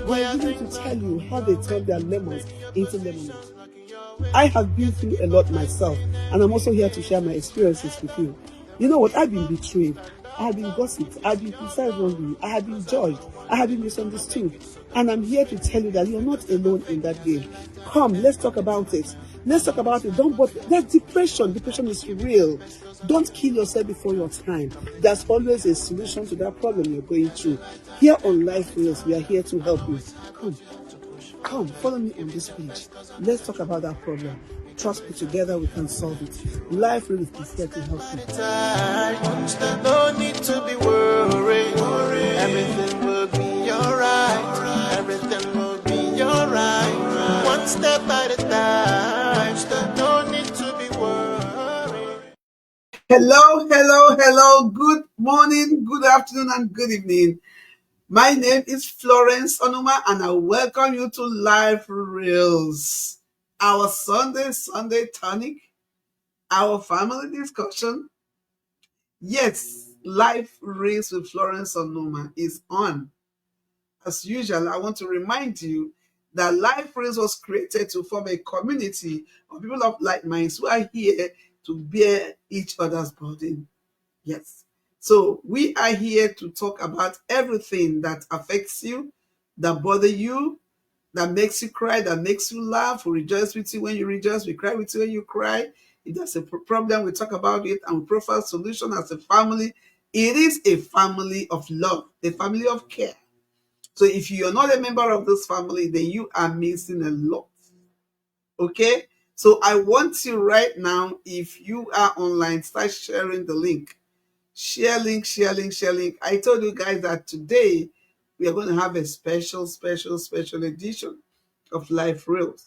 They're willing to tell you how they turn their lemons into lemonade. I have been through a lot myself, and I'm also here to share my experiences with you. You know what? I've been betrayed. I have been gossiped. I have been criticized wrongly. I have been judged. I have been misunderstood. And I'm here to tell you that you're not alone in that game. Come, let's talk about it. Let's talk about it. Don't bother. There's depression. Depression is real. Don't kill yourself before your time. There's always a solution to that problem you're going through. Here on Lifereals, we are here to help you. Come, follow me on this page. Let's talk about that problem. Trust me, together we can solve it. Lifereals is here to help you. No need to be worried. Everything will be alright. Everything will be alright. One step at a time. No need to be worried. Hello. Good morning, good afternoon, and good evening. My name is Florence Onuma, and I welcome you to Lifereals, our Sunday tonic, our family discussion. Yes, Lifereals with Florence Onuma is on. As usual, I want to remind you that Lifereals was created to form a community of people of like minds who are here to bear each other's burden. Yes. So we are here to talk about everything that affects you, that bother you, that makes you cry, that makes you laugh. We rejoice with you when you rejoice. We cry with you when you cry. If there's a problem, we talk about it and we profile solution as a family. It is a family of love, a family of care. So if you're not a member of this family, then you are missing a lot. Okay? So I want you right now, if you are online, start sharing the link. Share link. I told you guys that today we are going to have a special edition of Lifereals.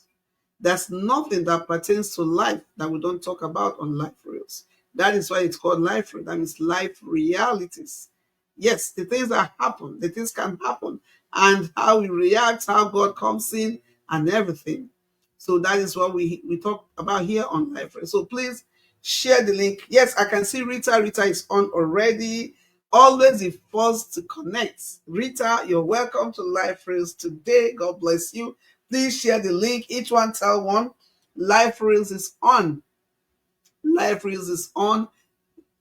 There's nothing that pertains to life that we don't talk about on Lifereals. That is why it's called Lifereals. That means life realities. Yes, the things that happen, the things can happen, and how we react, how God comes in, and everything. So that is what we talk about here on Lifereals. So please share the link. Yes, I can see Rita. Rita is on already. Always the first to connect. Rita, you're welcome to Lifereals today. God bless you. Please share the link. Each one tell one. Lifereals is on. Lifereals is on.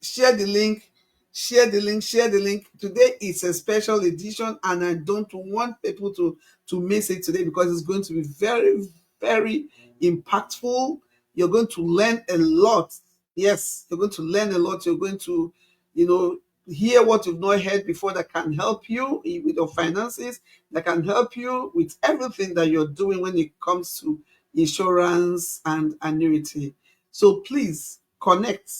Share the link. Share the link. Today is a special edition, and I don't want people to miss it today because it's going to be very impactful. You're going to learn a lot. Yes, you're going to learn a lot. You're going to, hear what you've not heard before that can help you with your finances, that can help you with everything that you're doing when it comes to insurance and annuity. So please connect.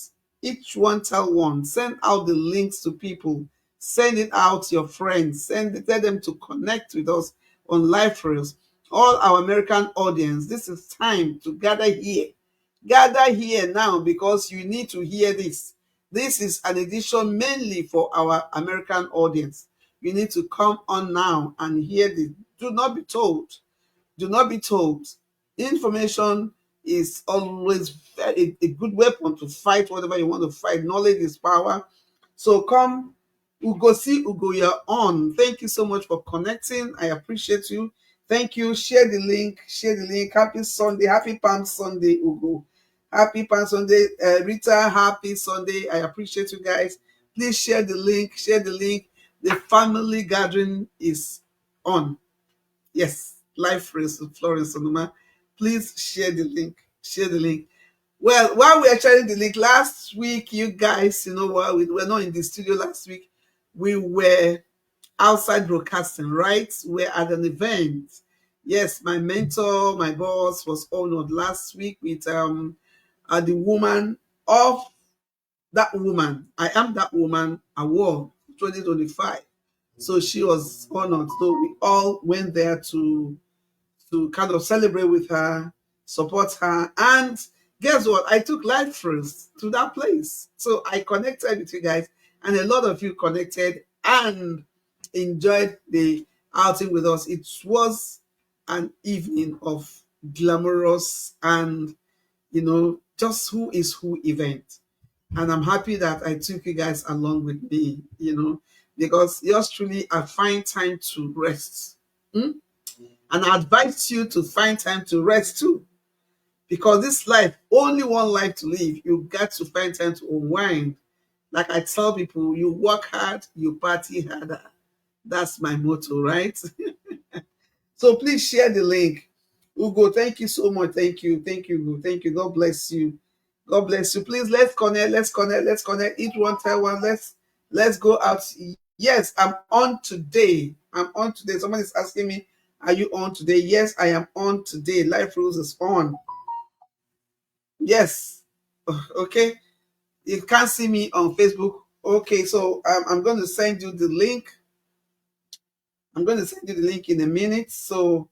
Each one tell one. Send out the links to people. Send it out to your friends. Tell them to connect with us on Lifereals. All our American audience, this is time to gather here. Gather here now because you need to hear this. This is an edition mainly for our American audience. You need to come on now and hear this. Do not be told. Do not be told. Information is always a good weapon to fight whatever you want to fight. Knowledge is power. So come, Ugo, you're on. Thank you so much for connecting. I appreciate you. Thank you. Share the link. Happy Sunday. Happy Palm Sunday, Ugo. Happy Palm Sunday, Rita. Happy Sunday. I appreciate you guys. Please share the link. The family gathering is on. Yes, Lifereals with Florence Onuma. Please share the link. Well, while we are sharing the link, last week, you guys, while we were not in the studio last week, we were outside broadcasting, right? We're at an event. Yes, my mentor, my boss was honored last week with the woman of that woman. I am that woman award 2025. So she was honored. So we all went there to kind of celebrate with her, support her, and guess what? I took Lifereals to that place. So I connected with you guys, and a lot of you connected and enjoyed the outing with us. It was an evening of glamorous and just who is who event. And I'm happy that I took you guys along with me, because yours truly, I find time to rest. And I advise you to find time to rest too, because this life, only one life to live. You got to find time to unwind. Like I tell people, you work hard, you party harder. That's my motto, right? So please share the link. Ugo, thank you so much. Thank you. Thank you, Ugo. Thank you. God bless you. God bless you. Please let's connect. Let's connect. Let's connect. Each one tell one. Let's go out. Yes, I'm on today. I'm on today. Somebody is asking me, are you on today? Yes, I am on today. Life Rules is on. Yes. Okay. You can't see me on Facebook. Okay, so I'm going to send you the link. I'm going to send you the link in a minute. So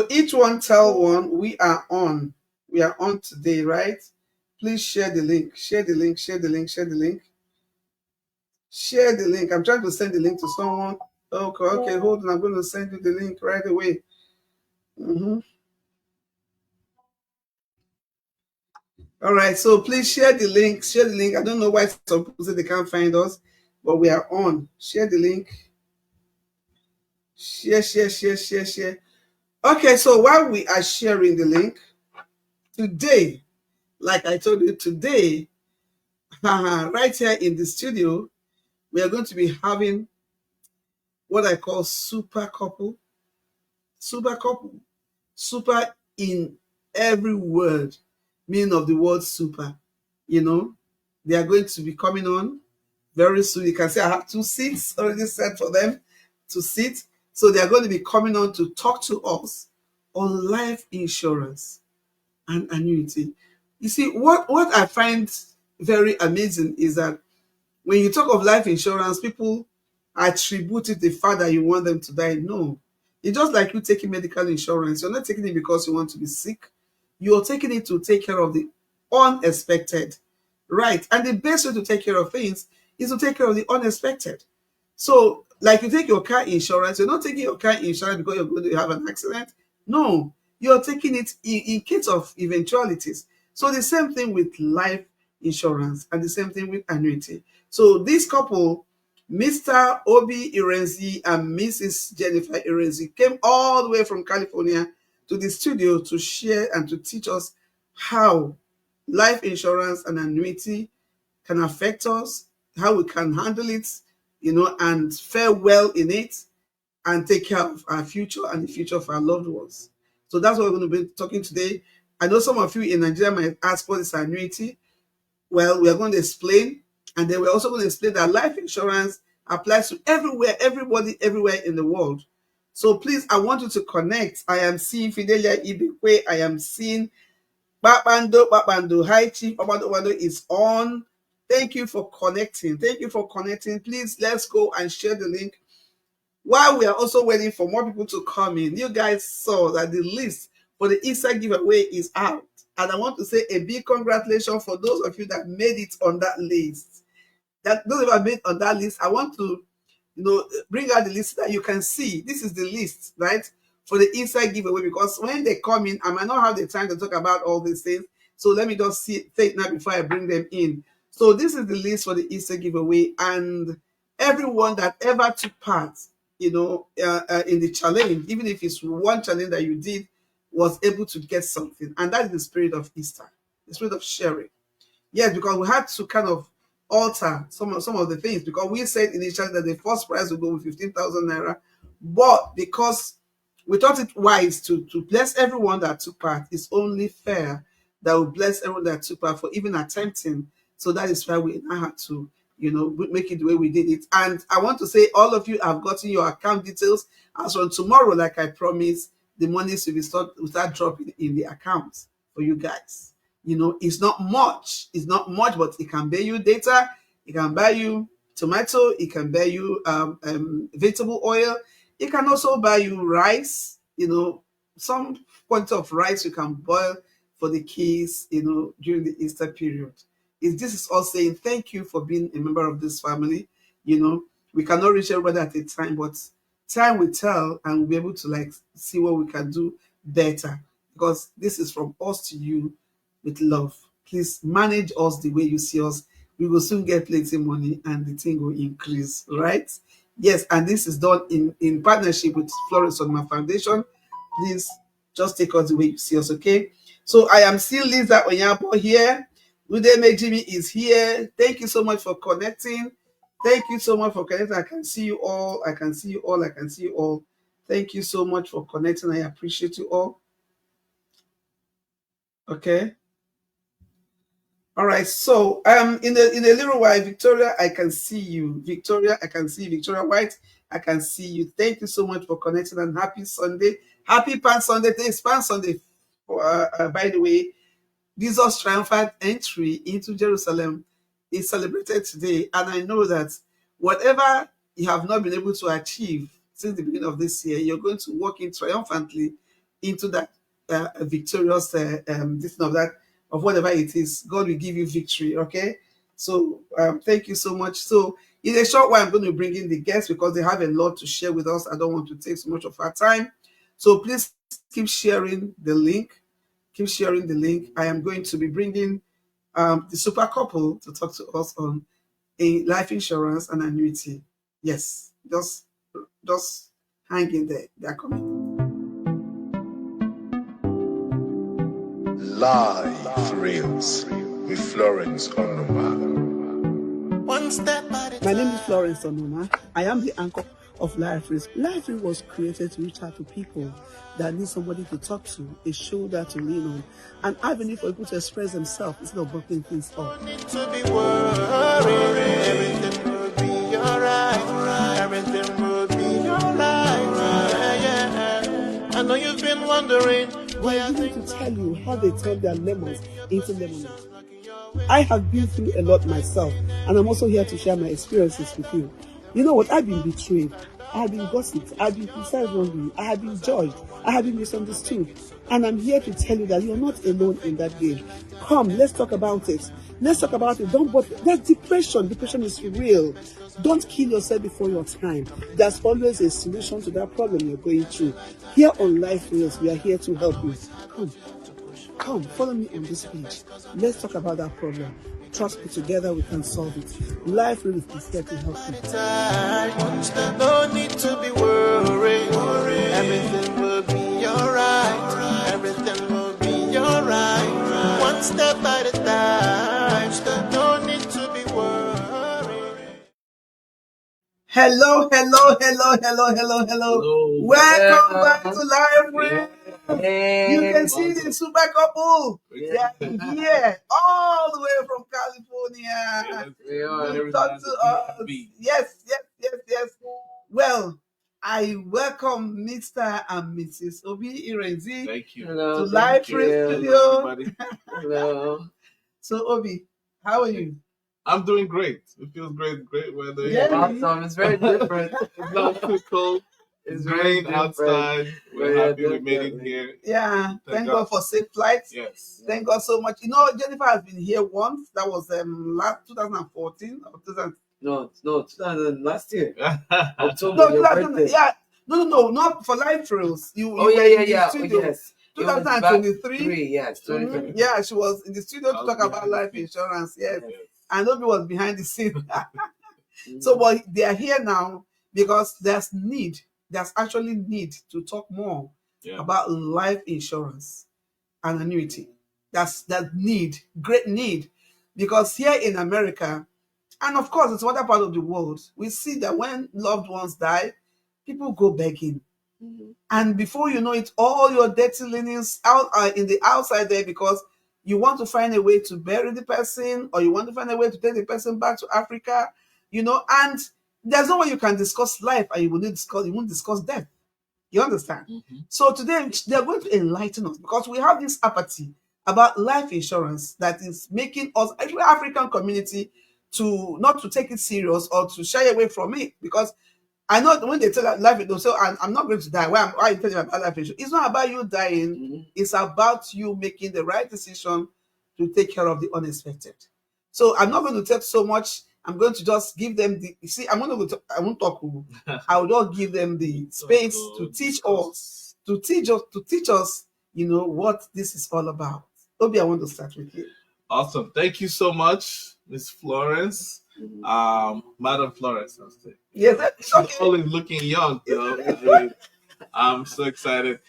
each one tell one, we are on. We are on today, right? Please share the link. Share the link. Share the link. Share the link. Share the link. I'm trying to send the link to someone. Okay, okay, hold on. I'm going to send you the link right away. Mhm. All right, so please share the link. Share the link. I don't know why some people say they can't find us, but we are on. Share the link. Share, share, share, share, share. Okay, so while we are sharing the link, today, like I told you, today, right here in the studio, we are going to be having what I call super couple. Super couple. Super in every word, meaning of the word super. You know, they are going to be coming on very soon. You can see I have 2 seats already set for them to sit. So they are going to be coming on to talk to us on life insurance and annuity. You see, what I find very amazing is that when you talk of life insurance, people attribute it the fact that you want them to die. No. It's just like you taking medical insurance. You're not taking it because you want to be sick. You're taking it to take care of the unexpected. Right. And the best way to take care of things is to take care of the unexpected. So, like you take your car insurance, you're not taking your car insurance because you're going to have an accident. No, you're taking it in case of eventualities. So, the same thing with life insurance and the same thing with annuity. So, this couple, Mr. Obi Irenzi and Mrs. Jennifer Irenzi, came all the way from California to the studio to share and to teach us how life insurance and annuity can affect us, how we can handle it, and fare well in it and take care of our future and the future of our loved ones. So that's what we're going to be talking today. I know some of you in Nigeria might ask, what is annuity? Well, we are going to explain, and then we're also going to explain that life insurance applies to everywhere, everybody, everywhere in the world. So please, I want you to connect. I am seeing Fidelia Ibikwe. I am seeing Babando. Hi, Chief Babando is on. Thank you for connecting. Thank you for connecting. Please, let's go and share the link. While we are also waiting for more people to come in, you guys saw that the list for the Easter giveaway is out. And I want to say a big congratulations for those of you that made it on that list. That those of you that made on that list, I want to bring out the list that you can see. This is the list, right, for the inside giveaway, because when they come in, I might not have the time to talk about all these things. So let me just say it now before I bring them in. So this is the list for the Easter giveaway, and everyone that ever took part, in the challenge, even if it's one challenge that you did, was able to get something. And that is the spirit of Easter, the spirit of sharing. Yes, because we had to kind of alter some of the things, because we said initially that the first prize would go with 15,000 naira, but because we thought it wise to bless everyone that took part, it's only fair that we bless everyone that took part for even attempting. So that is why we now had to, make it the way we did it. And I want to say all of you have gotten your account details. As from tomorrow, like I promised, the money will start dropping in the accounts for you guys. It's not much. It's not much, but it can buy you data. It can buy you tomato. It can buy you vegetable oil. It can also buy you rice. Some quantity of rice you can boil for the kids. During the Easter period. This is all saying thank you for being a member of this family. We cannot reach everybody at a time, but time will tell, and we'll be able to see what we can do better, because this is from us to you with love. Please manage us the way you see us. We will soon get plenty money and the thing will increase, right? Yes, and this is done in partnership with Florence Onuma Foundation. Please just take us the way you see us, okay? So I am still Lisa Onyapo here. Udeme Jimmy is here. Thank you so much for connecting. Thank you so much for connecting. I can see you all. I can see you all. I can see you all. Thank you so much for connecting. I appreciate you all. Okay. All right. So in a little while, Victoria, I can see you. Victoria, I can see you. Victoria White, I can see you. Thank you so much for connecting and happy Sunday. Happy Palm Sunday. Today is Palm Sunday. By the way, Jesus' triumphant entry into Jerusalem is celebrated today. And I know that whatever you have not been able to achieve since the beginning of this year, you're going to walk in triumphantly into that victorious this of that of whatever it is. God will give you victory. Okay. So thank you so much. So in a short while, I'm going to bring in the guests because they have a lot to share with us. I don't want to take so much of our time. So please keep sharing the link. Keep sharing the link. I am going to be bringing the super couple to talk to us on a life insurance and annuity. Yes, just hang in there. They are coming. Lifereals with Florence Onuma. One step at a My name is time. Florence Onuma. I am the anchor of Lifereals. Lifereals was created to reach out to people that need somebody to talk to, a shoulder to lean on, an avenue for people to express themselves instead of blocking things up. Don't need to be worried. Everything will be alright. Everything will be alright. Yeah. I know you've been wondering They are willing to tell you how they turn their lemons into lemonade. I have been through a lot myself, and I'm also here to share my experiences with you. You know what? I've been betrayed. I have been gossiped. I have been criticized wrongly. I have been judged. I have been misunderstood. And I'm here to tell you that you're not alone in that game. Come, let's talk about it. Let's talk about it. Don't bother. There's depression. Depression is real. Don't kill yourself before your time. There's always a solution to that problem you're going through. Here on Lifereals, we are here to help you. Come, follow me on this page. Let's talk about that problem. Trust me, together we can solve it. Life really is here to help you. No need to be worried. Everything will be alright. Everything will be alright. One step at a time. No need to be worried. Hello, hello, hello, hello, hello, hello. Welcome back to Lifereals. You can see the super couple. They are here all the way from California. To talk to us. Yes, yes, yes, yes. Well, I welcome Mr. and Mrs. Obi Irenzi to Lifereals Studio. Hello. So, Obi, how are you? I'm doing great. It feels great. Great weather. Yeah. Awesome. It's very different. It's not too cold. It's rain outside. We're happy we made it here. Yeah. Thank God for safe flights. Yes. Thank God so much. You know, Jennifer has been here once. That was last 2014 or 2000. No, 2000 last year. October. No, Your 2000. birthday. Yeah. No, not for Lifereals. You Oh were yeah. in the studio. Oh, yes. 2023. Yes, 2023. Yeah, she was in the studio to talk about life insurance. Yes. And Obi was behind the scene. So, but they are here now because there's need. There's actually need to talk more about life insurance and annuity. That's that need, great need, because here in America, and of course, it's other part of the world, we see that when loved ones die, people go begging. And before you know it, all your dirty linens out are in the outside there because you want to find a way to bury the person or you want to find a way to take the person back to Africa, and there's no way you can discuss life and you won't discuss death. You understand? So today they're going to enlighten us because we have this apathy about life insurance that is making us, actually African community, to not to take it serious or to shy away from it because I know when they tell life, they'll say, I'm not going to die. Why are you telling me about life insurance? It's not about you dying. It's about you making the right decision to take care of the unexpected. So I'm not going to take so much. I'm going to just give them I won't talk. I will just give them the space to teach us, what this is all about. Obi, I want to start with you. Awesome. Thank you so much, Miss Florence. Madam Florence, I'll say. Yes, it's She's okay. always looking young, though. I mean, I'm so excited.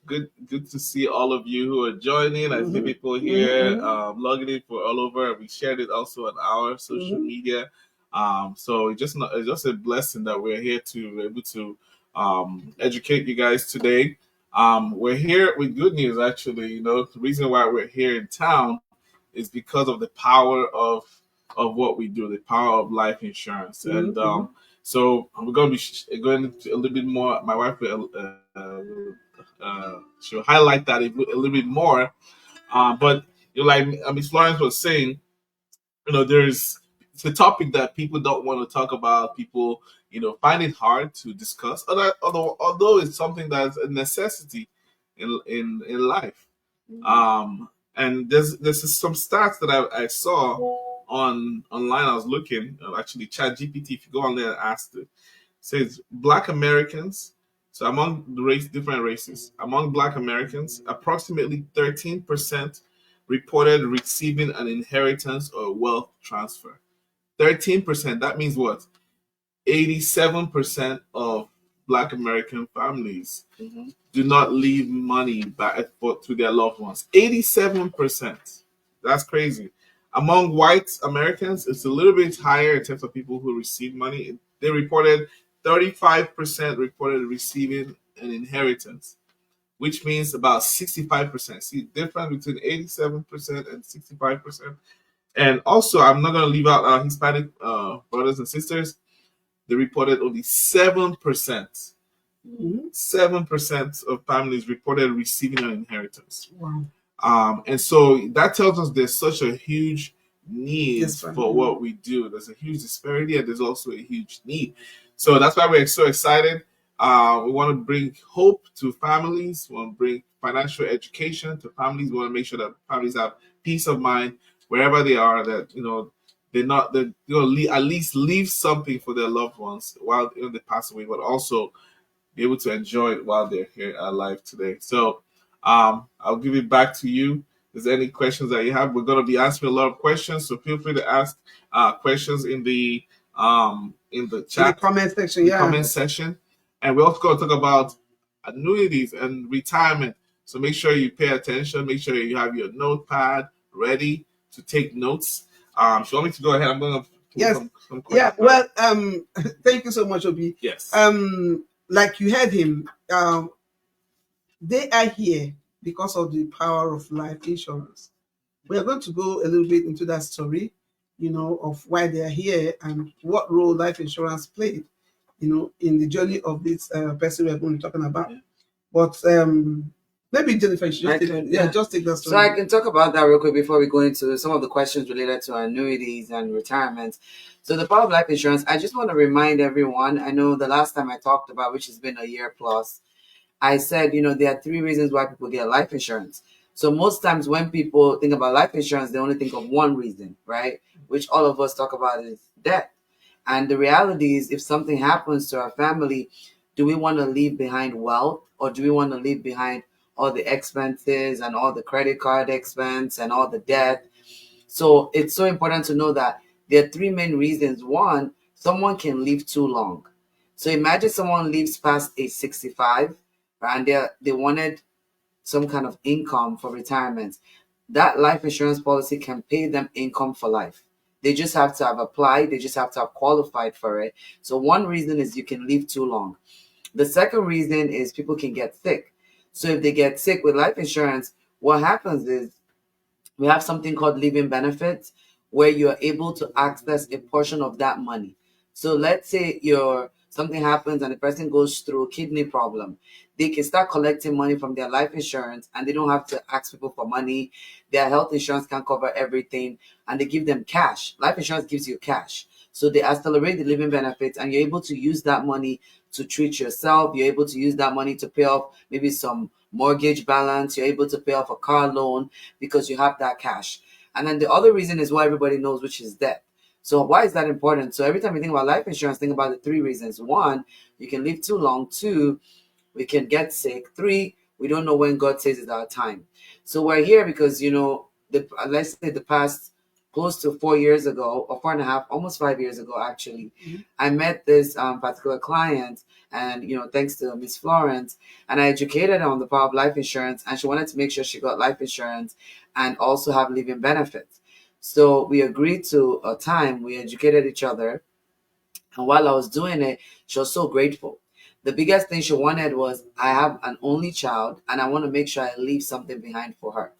Good to see all of you who are joining. I see people here logging in for all over. We shared it also on our social media. So it's just a blessing that we're here to be able to educate you guys today. We're here with good news, actually. You know, the reason why we're here in town is because of the power of what we do, the power of life insurance, and so we're going to be going into a little bit more. My wife will she'll highlight that a little bit more. But you know, like Miss Florence was saying, you know, there's it's a topic that people don't want to talk about. People, you know, find it hard to discuss. Although it's something that's a necessity in life. And there's some stats that I saw on online. I was looking actually Chat GPT. If you go on there and ask it, says Black Americans. So among the different races, among Black Americans, approximately 13% reported receiving an inheritance or wealth transfer. 13%. That means what? 87% of Black American families do not leave money back to their loved ones. 87%. That's crazy. Among white Americans, it's a little bit higher in terms of people who receive money. They reported 35% reported receiving an inheritance, which means about 65%. See, difference between 87% and 65%. And also, I'm not going to leave out our Hispanic brothers and sisters. They reported only 7%. 7% of families reported receiving an inheritance. Wow. And so that tells us there's such a huge need for what we do. There's a huge disparity and there's also a huge need. So that's why we're so excited. We want to bring hope to families. We want to bring financial education to families. We want to make sure that families have peace of mind wherever they are. That at least leave something for their loved ones while they pass away, but also be able to enjoy it while they're here alive today. So I'll give it back to you. Is there any questions that you have? We're going to be answering a lot of questions, so feel free to ask questions in the chat, in the comment section. Comment section, and we're also going to talk about annuities and retirement. So make sure you pay attention. Make sure you have your notepad ready to take notes. So you want me to go ahead? I'm going to some questions. Yeah. Well, thank you so much, Obi. Yes. Like you heard him, they are here because of the power of life insurance. We are going to go a little bit into that story, of why they are here and what role life insurance played, in the journey of this person we are going to be talking about. But maybe Jennifer, just take that story. So I can talk about that real quick before we go into some of the questions related to annuities and retirement. So the power of life insurance, I just want to remind everyone, I know the last time I talked about, which has been a year plus, I said, there are 3 reasons why people get life insurance. So most times when people think about life insurance, they only think of one reason, right? Which all of us talk about is death. And the reality is, if something happens to our family, do we want to leave behind wealth, or do we want to leave behind all the expenses and all the credit card expense and all the debt? So it's so important to know that there are 3 main reasons. One, someone can live too long. So imagine someone lives past age 65 and they wanted some kind of income for retirement. That life insurance policy can pay them income for life. They just have to have applied. They just have to have qualified for it. So one reason is you can live too long. The second reason is people can get sick. So if they get sick with life insurance, what happens is we have something called living benefits, where you're able to access a portion of that money. So let's say something happens and the person goes through a kidney problem. They can start collecting money from their life insurance and they don't have to ask people for money. Their health insurance can cover everything and they give them cash. Life insurance gives you cash. So they accelerate the living benefits and you're able to use that money to treat yourself. You're able to use that money to pay off maybe some mortgage balance. You're able to pay off a car loan because you have that cash. And then the other reason is what everybody knows, which is death. So why is that important? So every time you think about life insurance, think about the 3 reasons. 1, you can live too long. 2, we can get sick. 3, we don't know when God says it's our time. So we're here because, let's say the past close to 4 years ago, or 4.5, almost 5 years ago, actually, I met this particular client, and thanks to Miss Florence, and I educated her on the power of life insurance, and she wanted to make sure she got life insurance and also have living benefits. So we agreed to a time. We educated each other, and while I was doing it, she was so grateful. The biggest thing she wanted was, I have an only child, and I want to make sure I leave something behind for her.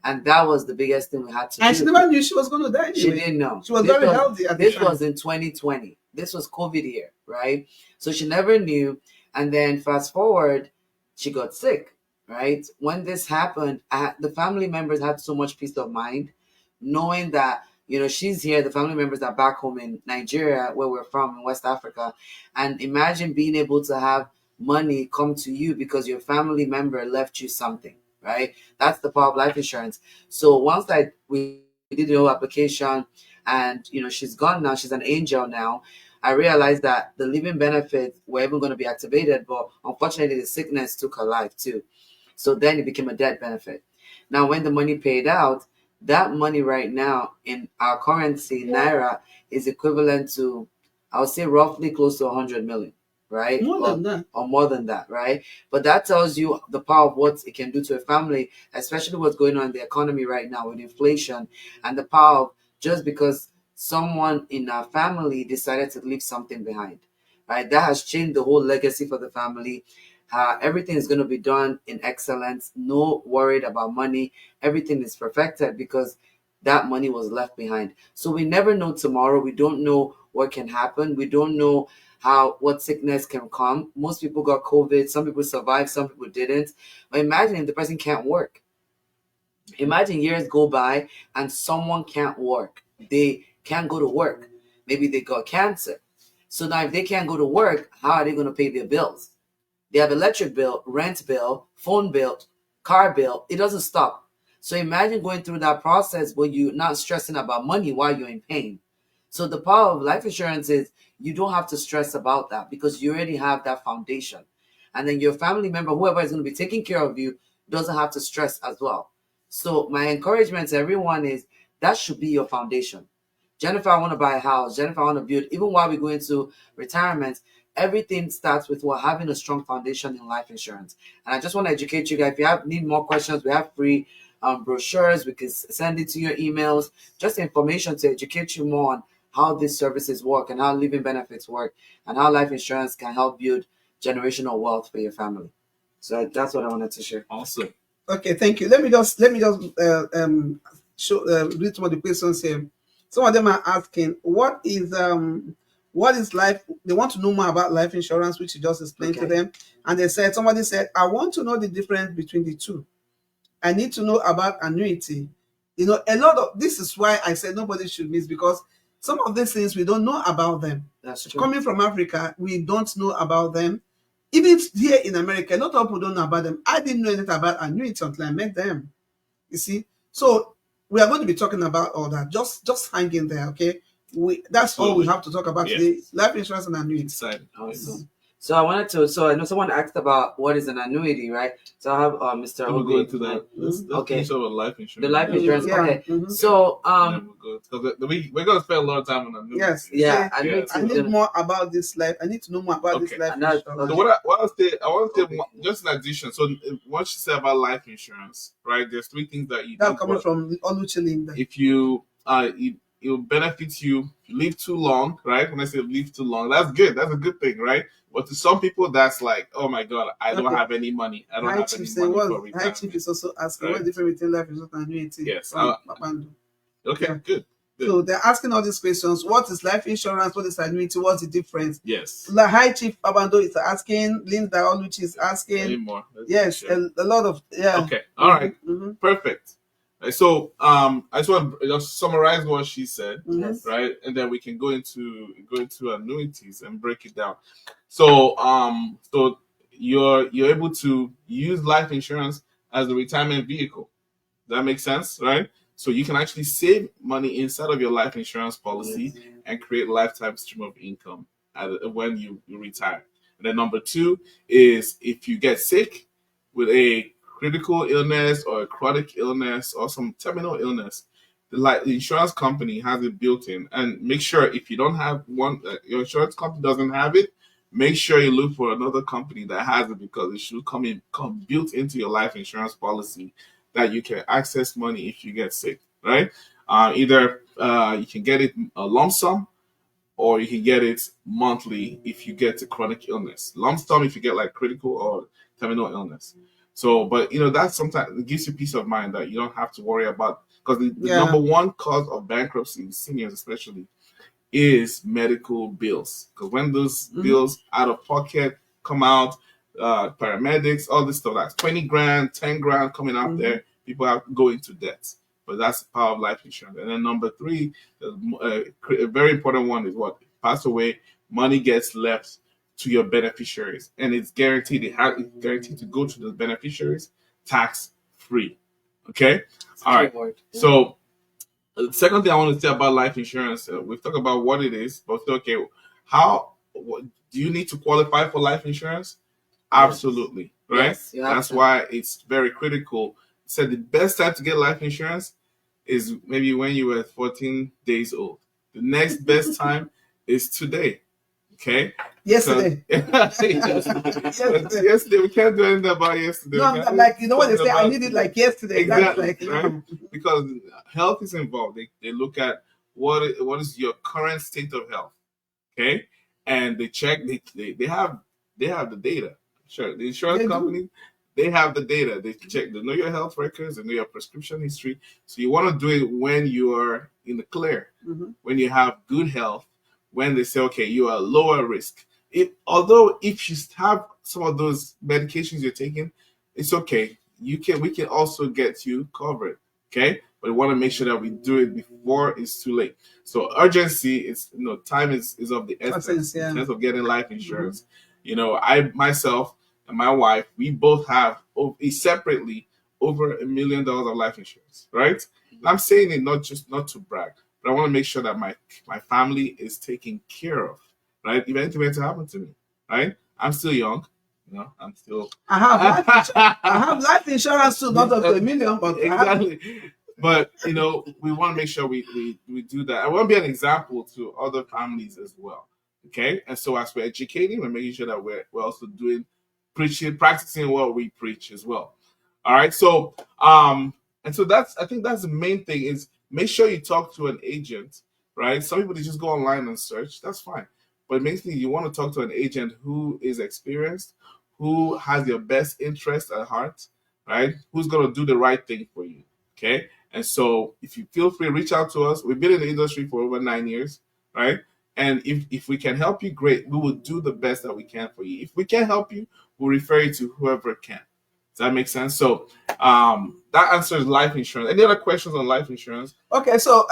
And that was the biggest thing we had to And do. she never knew she was going to die anyway. She didn't know. She was very healthy at the This time. was in 2020. This was COVID year, right? So she never knew. And then fast forward, she got sick, right? When this happened, the family members had so much peace of mind, knowing that, she's here. The family members are back home in Nigeria, where we're from, in West Africa. And imagine being able to have money come to you because your family member left you something, right? That's the power of life insurance. So once we did the whole application, and she's gone now, she's an angel now, I realized that the living benefits were even going to be activated, but unfortunately the sickness took her life too. So then it became a death benefit. Now when the money paid out, that money right now in our currency, Naira, is equivalent to, I would say, roughly close to 100 million, right? More than that. Or more than that, right? But that tells you the power of what it can do to a family, especially what's going on in the economy right now with inflation, and the power of, just because someone in our family decided to leave something behind, right? That has changed the whole legacy for the family. Everything is going to be done in excellence, no worried about money. Everything is perfected because that money was left behind. So we never know tomorrow. We don't know what can happen. We don't know what sickness can come. Most people got COVID. Some people survived. Some people didn't. But imagine if the person can't work. Imagine years go by and someone can't work. They can't go to work. Maybe they got cancer. So now if they can't go to work, how are they going to pay their bills? They have electric bill, rent bill, phone bill, car bill. It doesn't stop. So imagine going through that process where you're not stressing about money while you're in pain. So the power of life insurance is, you don't have to stress about that because you already have that foundation. And then your family member, whoever is going to be taking care of you, doesn't have to stress as well. So my encouragement to everyone is, that should be your foundation. Jennifer, I want to buy a house. Jennifer, I want to build. Even while we go into retirement, everything starts with having a strong foundation in life insurance. And I just want to educate you guys. If you need more questions, we have free brochures. We can send it to your emails. Just information to educate you more on how these services work and how living benefits work and how life insurance can help build generational wealth for your family. So that's what I wanted to share. Awesome. Okay, thank you. Let me just read some of the questions here. Some of them are asking, what is life? They want to know more about life insurance, which you just explained to them. And somebody said, I want to know the difference between the two. I need to know about annuity. A lot of this is why I said nobody should miss, because some of these things we don't know about them. That's true. Coming from Africa, we don't know about them. Even here in America, a lot of people don't know about them. I didn't know anything about annuity until I met them. You see? So we are going to be talking about all that. Just hang in there, okay? That's all we have to talk about today. Life insurance and annuity. Exciting. Awesome. So I wanted to. So I know someone asked about what is an annuity, right? So I have Mr. We'll go into that. Let's okay. finish up with life insurance. The life insurance. Yeah. Okay. Mm-hmm. So we're going to spend a lot of time on annuity. Yes. Yeah. I need more about this life. I need to know more about this life insurance. So what I want to say, just in addition. So what she said about life insurance, right? There's three things that you. That's coming from Oluchilinda. If you it will benefit you if you live too long, right? When I say live too long, that's good. That's a good thing, right? But to some people, that's like, oh my God, I don't have any money. I don't have any money for retirement. High Chief is also asking, what's the difference between life insurance and annuity? Yes. Okay, yeah. Good. So they're asking all these questions. What is life insurance? What is annuity? What's the difference? Yes. The High Chief Abando is asking. Linda Oluchi is asking. Any more? Yes, a lot of, yeah. Okay. All right. Mm-hmm. Perfect. So I just want to just summarize what she said, right, and then we can go into annuities and break it down. So so you're able to use life insurance as a retirement vehicle. Does that make sense, right? So you can actually save money inside of your life insurance policy and create a lifetime stream of income when you retire. And then number two is, if you get sick with a critical illness or a chronic illness or some terminal illness, the insurance company has it built in. And make sure if you don't have one, your insurance company doesn't have it, make sure you look for another company that has it, because it should come built into your life insurance policy that you can access money if you get sick, right? Either you can get it a lump sum, or you can get it monthly if you get a chronic illness. Lump sum if you get like critical or terminal illness. So, but that sometimes it gives you peace of mind that you don't have to worry about, because the number one cause of bankruptcy in seniors, especially, is medical bills. Because when those bills out of pocket come out, paramedics, all this stuff, like 20 grand, 10 grand coming out there, people have go into debt. But that's the power of life insurance. And then number three, a very important one is what? Pass away, money gets left to your beneficiaries, and it's guaranteed. It's guaranteed to go to the beneficiaries tax free. Okay, all right. So the second thing I want to say about life insurance, we've talked about what it is, but okay, do you need to qualify for life insurance? Absolutely, right? Yes, that's why it's very critical. Said the best time to get life insurance is maybe when you were 14 days old. The next best time is today. Okay. Yesterday. Yesterday. We can't do anything about yesterday. No, like what they say, I need it like yesterday. Exactly. Right? Because health is involved. They look at what is your current state of health. Okay. And they check. They have the data. Sure. The insurance company, they have the data. They check. They know your health records. They know your prescription history. So you want to do it when you are in the clear, when you have good health. When they say, okay, you are lower risk. Although if you have some of those medications you're taking, it's okay. We can also get you covered. Okay, but we want to make sure that we do it before it's too late. So urgency is, time is of the essence in terms of getting life insurance. I myself and my wife, we both have separately over $1 million of life insurance, right? And I'm saying it not to brag, but I want to make sure that my family is taken care of, right? If anything were to happen to me, right? I'm still young, I'm still. I have life insurance too, not of $1 million, but exactly. But we want to make sure we do that. I want to be an example to other families as well. Okay, and so as we're educating, we're making sure that we're also doing practicing what we preach as well. All right, so and so I think that's the main thing is make sure you talk to an agent, right? Some people, they just go online and search. That's fine. But mainly you want to talk to an agent who is experienced, who has your best interest at heart, right? Who's going to do the right thing for you, okay? And so if you feel free, reach out to us. We've been in the industry for over 9 years, right? And if we can help you, great. We will do the best that we can for you. If we can't help you, we'll refer you to whoever can. Does that make sense? So that answers life insurance. Any other questions on life insurance? Okay, so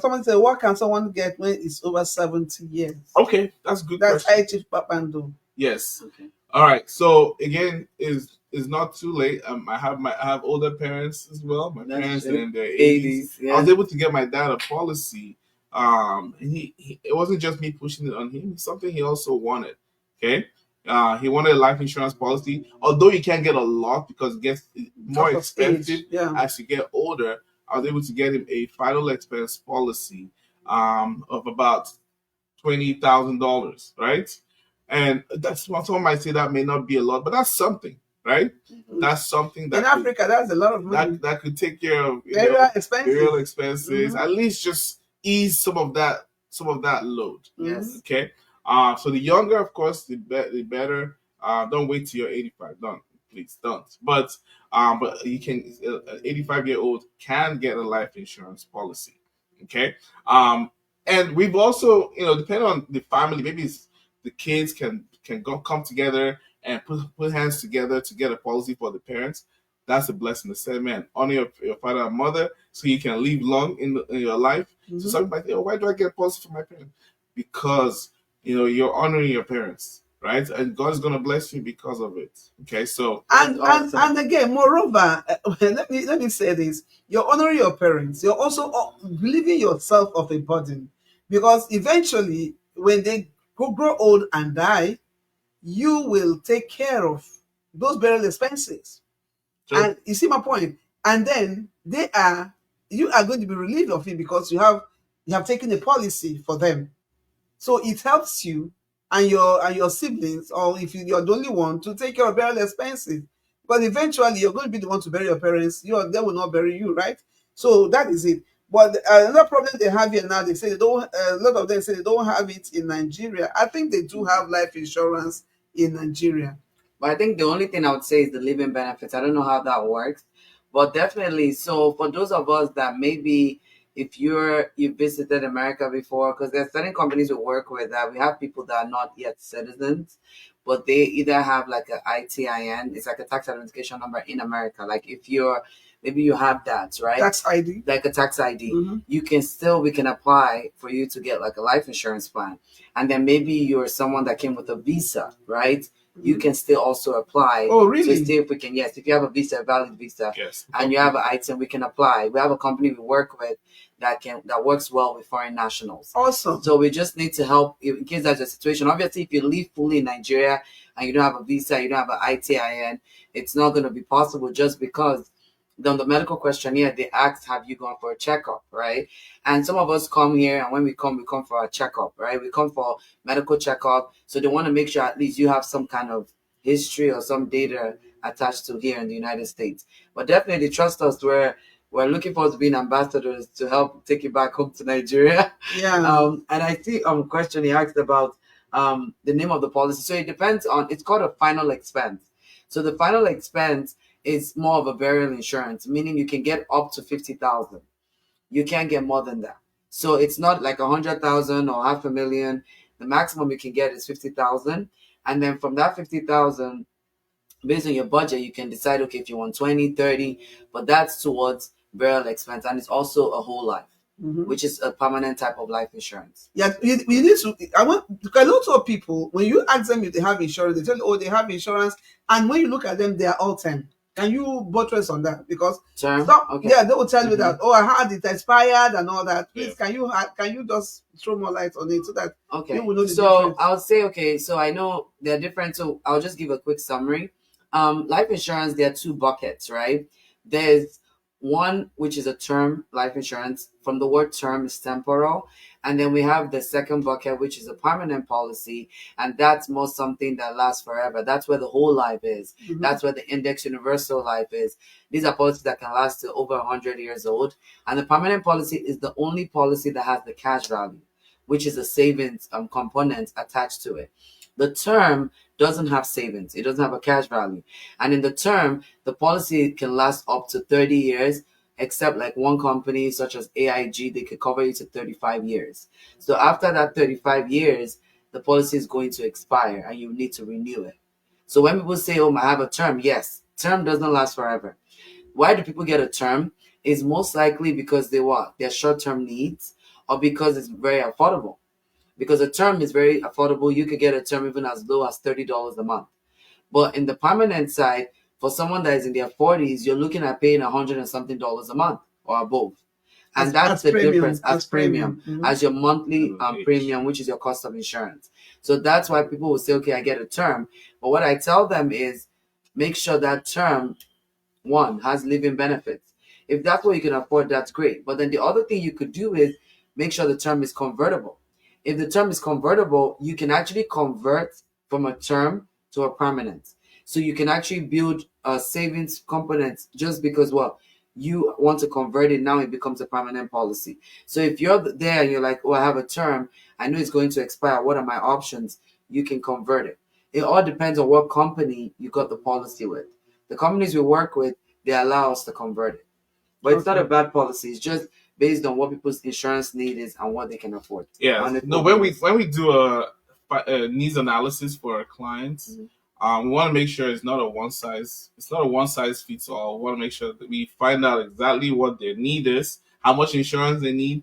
someone said, what can someone get when it's over 70 years? Okay, that's good. That's Hi Chief Papando. Yes. Okay. All right. So again, is not too late. I have older parents as well. My parents are in their 80s. Yeah. I was able to get my dad a policy. And he it wasn't just me pushing it on him. It's something he also wanted. Okay. He wanted a life insurance policy, although you can't get a lot because it gets more expensive as you get older. I was able to get him a final expense policy of about $20,000, right? And that's what someone might say that may not be a lot, but that's something, right? That's something that in Africa, that's a lot of money. That could take care of burial expenses, at least just ease some of that load. Yes. Okay. So the younger, of course, the better. Don't wait till you're 85. Don't, please don't. But you can. An 85-year-old can get a life insurance policy. Okay. And we've also, depending on the family, maybe the kids can come together and put hands together to get a policy for the parents. That's a blessing. To say, man, honor your father and mother so you can live long in your life. So some might think, why do I get a policy for my parents? Because you're honoring your parents, right? And God's gonna bless you because of it. Okay, so and again, moreover, let me say this: you're honoring your parents. You're also relieving yourself of a burden, because eventually, when they grow old and die, you will take care of those burial expenses. Sure. And you see my point. And then they are you are going to be relieved of it because you have taken a policy for them. So it helps you and your siblings, or if you're the only one, to take care of burial expenses. But eventually, you're going to be the one to bury your parents. They will not bury you, right? So that is it. But another problem they have here now, they say they don't. A lot of them say they don't have it in Nigeria. I think they do have life insurance in Nigeria. But I think the only thing I would say is the living benefits. I don't know how that works, but definitely. So for those of us that maybe if you visited America before, because there are certain companies we work with that we have people that are not yet citizens, but they either have like a ITIN, it's like a tax identification number in America. Like if you're maybe you have that, right? Tax ID. Like a tax ID. Mm-hmm. You can still we can apply for you to get like a life insurance plan. And then maybe you're someone that came with a visa, right? You can still also apply. Oh, really? So see if we can, yes, if you have a visa, a valid visa, Yes. and you have an item, we can apply. We have a company we work with that works well with foreign nationals. Awesome. So we just need to help in case there's a situation. Obviously, if you live fully in Nigeria and you don't have a visa, you don't have an ITIN, it's not going to be possible just because on the medical questionnaire they asked, have you gone for a checkup, right? And some of us come here, and when we come for a checkup, right? We come for medical checkup, so they want to make sure at least you have some kind of history or some data attached to here in the United States. But definitely trust us, we're looking forward to being ambassadors to help take it back home to Nigeria. Yeah. And I see question he asked about the name of the policy. So it depends on, it's called a final expense. So the final expense is more of a burial insurance, meaning you can get up to 50,000. You can't get more than that. So it's not like 100,000 or 500,000. The maximum you can get is 50,000, and then from that 50,000, based on your budget, you can decide, okay, if you want 20, 30, but that's towards burial expense, and it's also a whole life. Mm-hmm. Which is a permanent type of life insurance. Yeah, you need to. I want a lot of people, when you ask them if they have insurance, they tell you, oh, they have insurance, and when you look at them, they are all term. Can you buttress on that? Because term, okay. Yeah, they will tell you that, oh, I had it expired and all that. Please, can you just throw more light on it so that okay, will know the so difference? I'll say, okay, so I know they're different, so I'll just give a quick summary. Life insurance, there are two buckets, right? There's one which is a term life insurance. From the word term is temporal, and then we have the second bucket, which is a permanent policy, and that's more something that lasts forever. That's where the whole life is. Mm-hmm. That's where the index universal life is. These are policies that can last to over 100 years old, and the permanent policy is the only policy that has the cash value, which is a savings component attached to it. The term doesn't have savings. It doesn't have a cash value. And in the term, the policy can last up to 30 years, except like one company such as AIG, they could cover you to 35 years. So after that 35 years, the policy is going to expire and you need to renew it. So when people say, oh, I have a term, yes, term doesn't last forever. Why do people get a term? Is most likely because their short-term needs, or because it's very affordable. Because a term is very affordable. You could get a term even as low as $30 a month. But in the permanent side, for someone that is in their 40s, you're looking at paying $100 and something a month or above. And that's the difference as premium, mm-hmm. as your monthly premium, which is your cost of insurance. So that's why people will say, okay, I get a term. But what I tell them is make sure that term, one, has living benefits. If that's what you can afford, that's great. But then the other thing you could do is make sure the term is convertible. If the term is convertible, you can actually convert from a term to a permanent. So you can actually build a savings component just because, you want to convert it, now it becomes a permanent policy. So if you're there and you're like, oh, I have a term, I know it's going to expire, what are my options? You can convert it. It all depends on what company you got the policy with. The companies we work with, they allow us to convert it. But it's not a bad policy. It's just based on what people's insurance need is and what they can afford. Yeah. No, when we do a needs analysis for our clients, mm-hmm. We want to make sure it's not a one size fits all. We want to make sure that we find out exactly what their need is, how much insurance they need.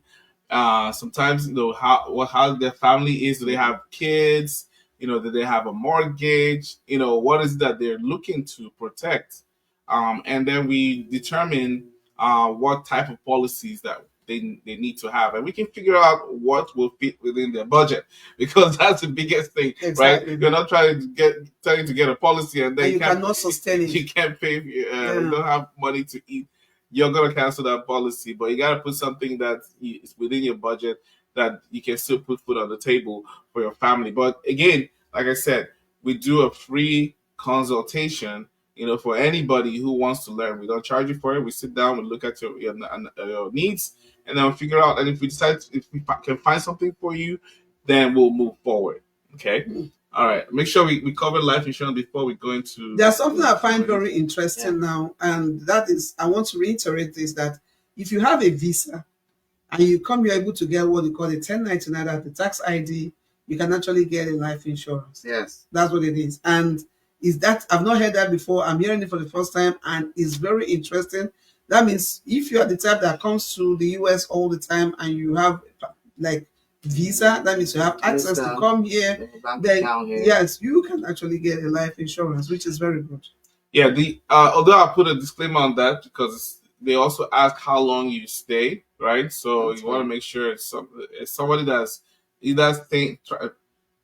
Sometimes how their family is. Do they have kids? Do they have a mortgage? What is that they're looking to protect? And then we determine what type of policies that they need to have, and we can figure out what will fit within their budget, because that's the biggest thing. Exactly. Right? You're not trying to get a policy and then you cannot sustain it. You can't pay. You don't have money to eat. you're gonna cancel that policy, but you gotta put something that is within your budget that you can still put food on the table for your family. But again, like I said, we do a free consultation. For anybody who wants to learn, we don't charge you for it. We sit down, we look at your needs, and then we figure out. And if we decide if we can find something for you, then we'll move forward. Okay. All right. Make sure we cover life insurance before we go into. There's something I find very interesting now, and that is, I want to reiterate this, that if you have a visa and you come, you're able to get what you call a 1099 at the tax ID, you can actually get a life insurance. Yes. That's what it is. And is that, I've not heard that before. I'm hearing it for the first time, and it's very interesting. That means if you are the type that comes to the US all the time and you have like visa, that means you have access to come here, then yes, you can actually get a life insurance, which is very good. Yeah, although I put a disclaimer on that because they also ask how long you stay, right? So you want to make sure it's somebody that's either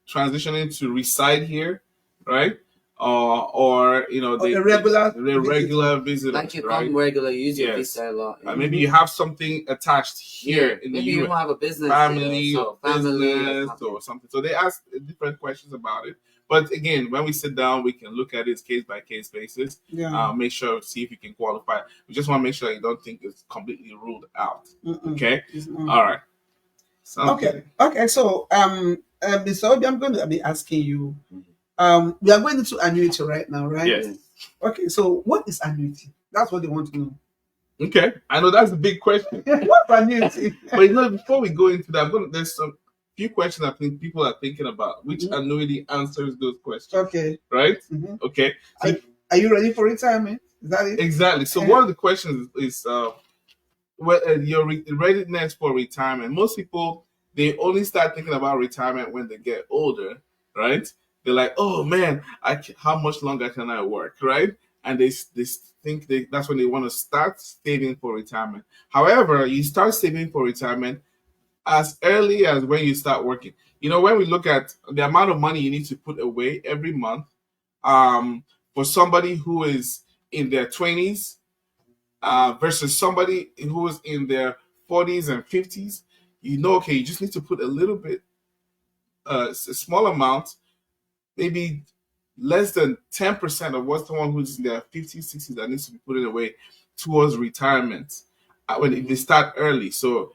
transitioning to reside here, right? Or a regular visitor. Like you come regular, you use your visa a lot. Maybe you have something attached here in maybe the you US. don't have a business family there, or business or something. So they ask different questions about it. But again, when we sit down, we can look at it case by case basis. Yeah. Make sure see if you can qualify. We just want to make sure you don't think it's completely ruled out. Okay. All right. Okay. So Mr. Obi, I'm going to be asking you. We are going into annuity right now, right? Yes. Okay, so what is annuity? That's what they want to know. Okay, I know that's a big question. What annuity? But before we go into that, there's some few questions I think people are thinking about. Which annuity answers those questions? Okay. Right? Okay. So are you ready for retirement? Is that it? Exactly. So one of the questions is your readiness for retirement. Most people, they only start thinking about retirement when they get older, right? They're like, oh man, how much longer can I work, right? And they think that's when they want to start saving for retirement. However, you start saving for retirement as early as when you start working. When we look at the amount of money you need to put away every month, for somebody who is in their 20s versus somebody who is in their 40s and 50s, okay, you just need to put a little bit, a small amount, maybe less than 10% of what someone who's in their 50s, 60s that needs to be putting away towards retirement if they start early. So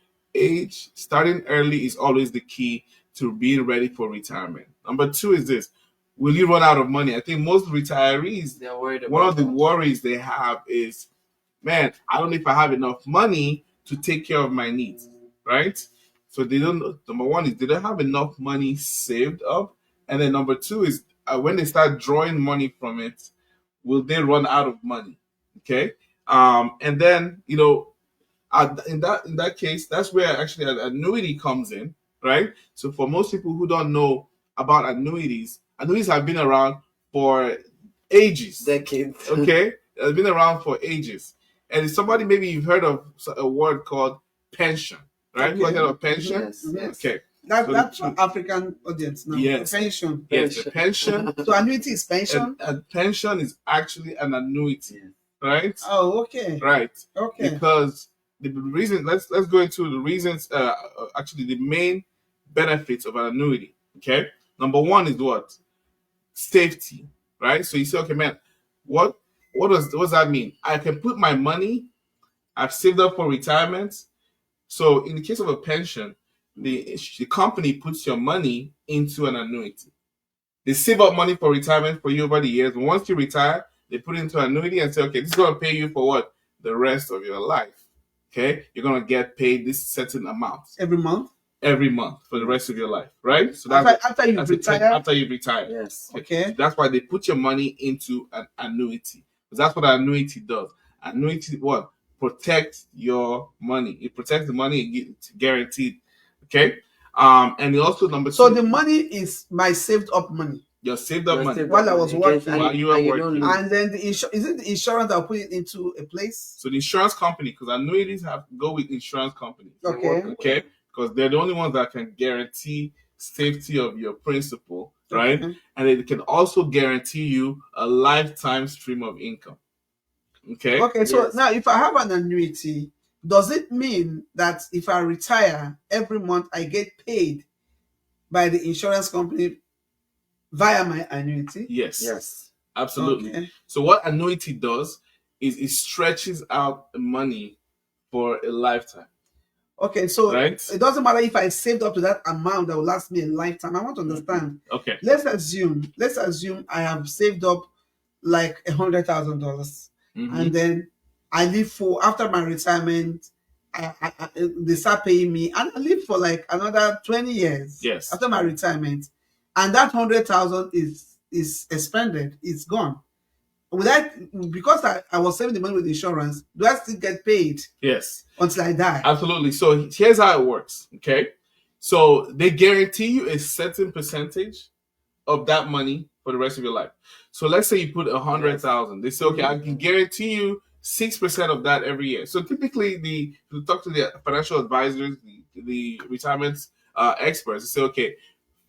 starting early is always the key to being ready for retirement. Number two is this: will you run out of money? I think most retirees, they're worried about one of the worries they have is, man, I don't know if I have enough money to take care of my needs, right? So they don't. Number one is they don't have enough money saved up. And then number two is when they start drawing money from it, will they run out of money? Okay. And then, in that case, that's where actually an annuity comes in, right? So for most people who don't know about annuities have been around for ages. Decades. Okay. It's been around for ages. And somebody, maybe you've heard of a word called pension, right? Okay. You heard of pension? Yes. Okay. That's for African audience now. Yes. Pension. Yes, the pension. So annuity is pension? And pension is actually an annuity, right? Oh, okay. Right. Okay. Because the reason, let's go into the reasons, actually the main benefits of an annuity, okay? Number one is what? Safety, right? So you say, okay, man, what does that mean? I can put my money, I've saved up for retirement. So in the case of a pension, the company puts your money into an annuity. They save up money for retirement for you over the years. And once you retire, they put it into an annuity and say, okay, this is going to pay you for what? The rest of your life. Okay? You're going to get paid this certain amount. Every month? Every month for the rest of your life, right? So that's after you retire? After you retire. Yes. Okay. So that's why they put your money into an annuity. Because that's what an annuity does. Annuity, what? Protects your money. It protects the money, it's guaranteed. Okay. And also number two. So the money is my saved up money. Your saved up money. While I was working. While you were working. And then is it the insurance that will put it into a place? So the insurance company, because annuities go with insurance companies. Okay. Okay. Because they're the only ones that can guarantee safety of your principal, right? And they can also guarantee you a lifetime stream of income. Okay. Okay, so Yes. now if I have an annuity, does it mean that if I retire every month, I get paid by the insurance company via my annuity? Yes. Yes. Absolutely. Okay. So what annuity does is it stretches out the money for a lifetime. Okay, so Right? it doesn't matter if I saved up to that amount that will last me a lifetime. I want to understand. Okay. Let's assume I have saved up like $100,000, and then I live for after my retirement. They start paying me, and I live for like another 20 years. Yes. After my retirement, and that 100,000 is expended. It's gone. Would I, because I was saving the money with insurance, do I still get paid? Yes. Until I die. Absolutely. So here's how it works. Okay. So they guarantee you a certain percentage of that money for the rest of your life. So let's say you put 100,000. They say, okay, I can guarantee you 6% of that every year. So typically, to talk to the financial advisors, the retirement experts, they say, okay,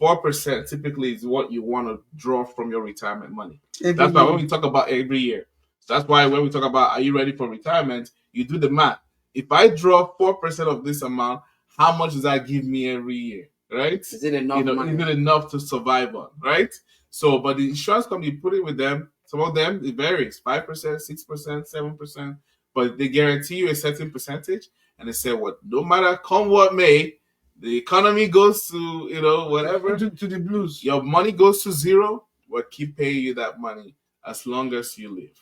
4% typically is what you want to draw from your retirement money. That's why when we talk about every year, that's why when we talk about are you ready for retirement, you do the math. If I draw 4% of this amount, how much does that give me every year? Right? Is it enough money? Is it enough to survive on? Right? So, but the insurance company put it with them. Some of them it varies 5%, 6%, 7%, but they guarantee you a certain percentage, and they say what no matter come what may, the economy goes to whatever to the blues. Your money goes to zero. We'll keep paying you that money as long as you live.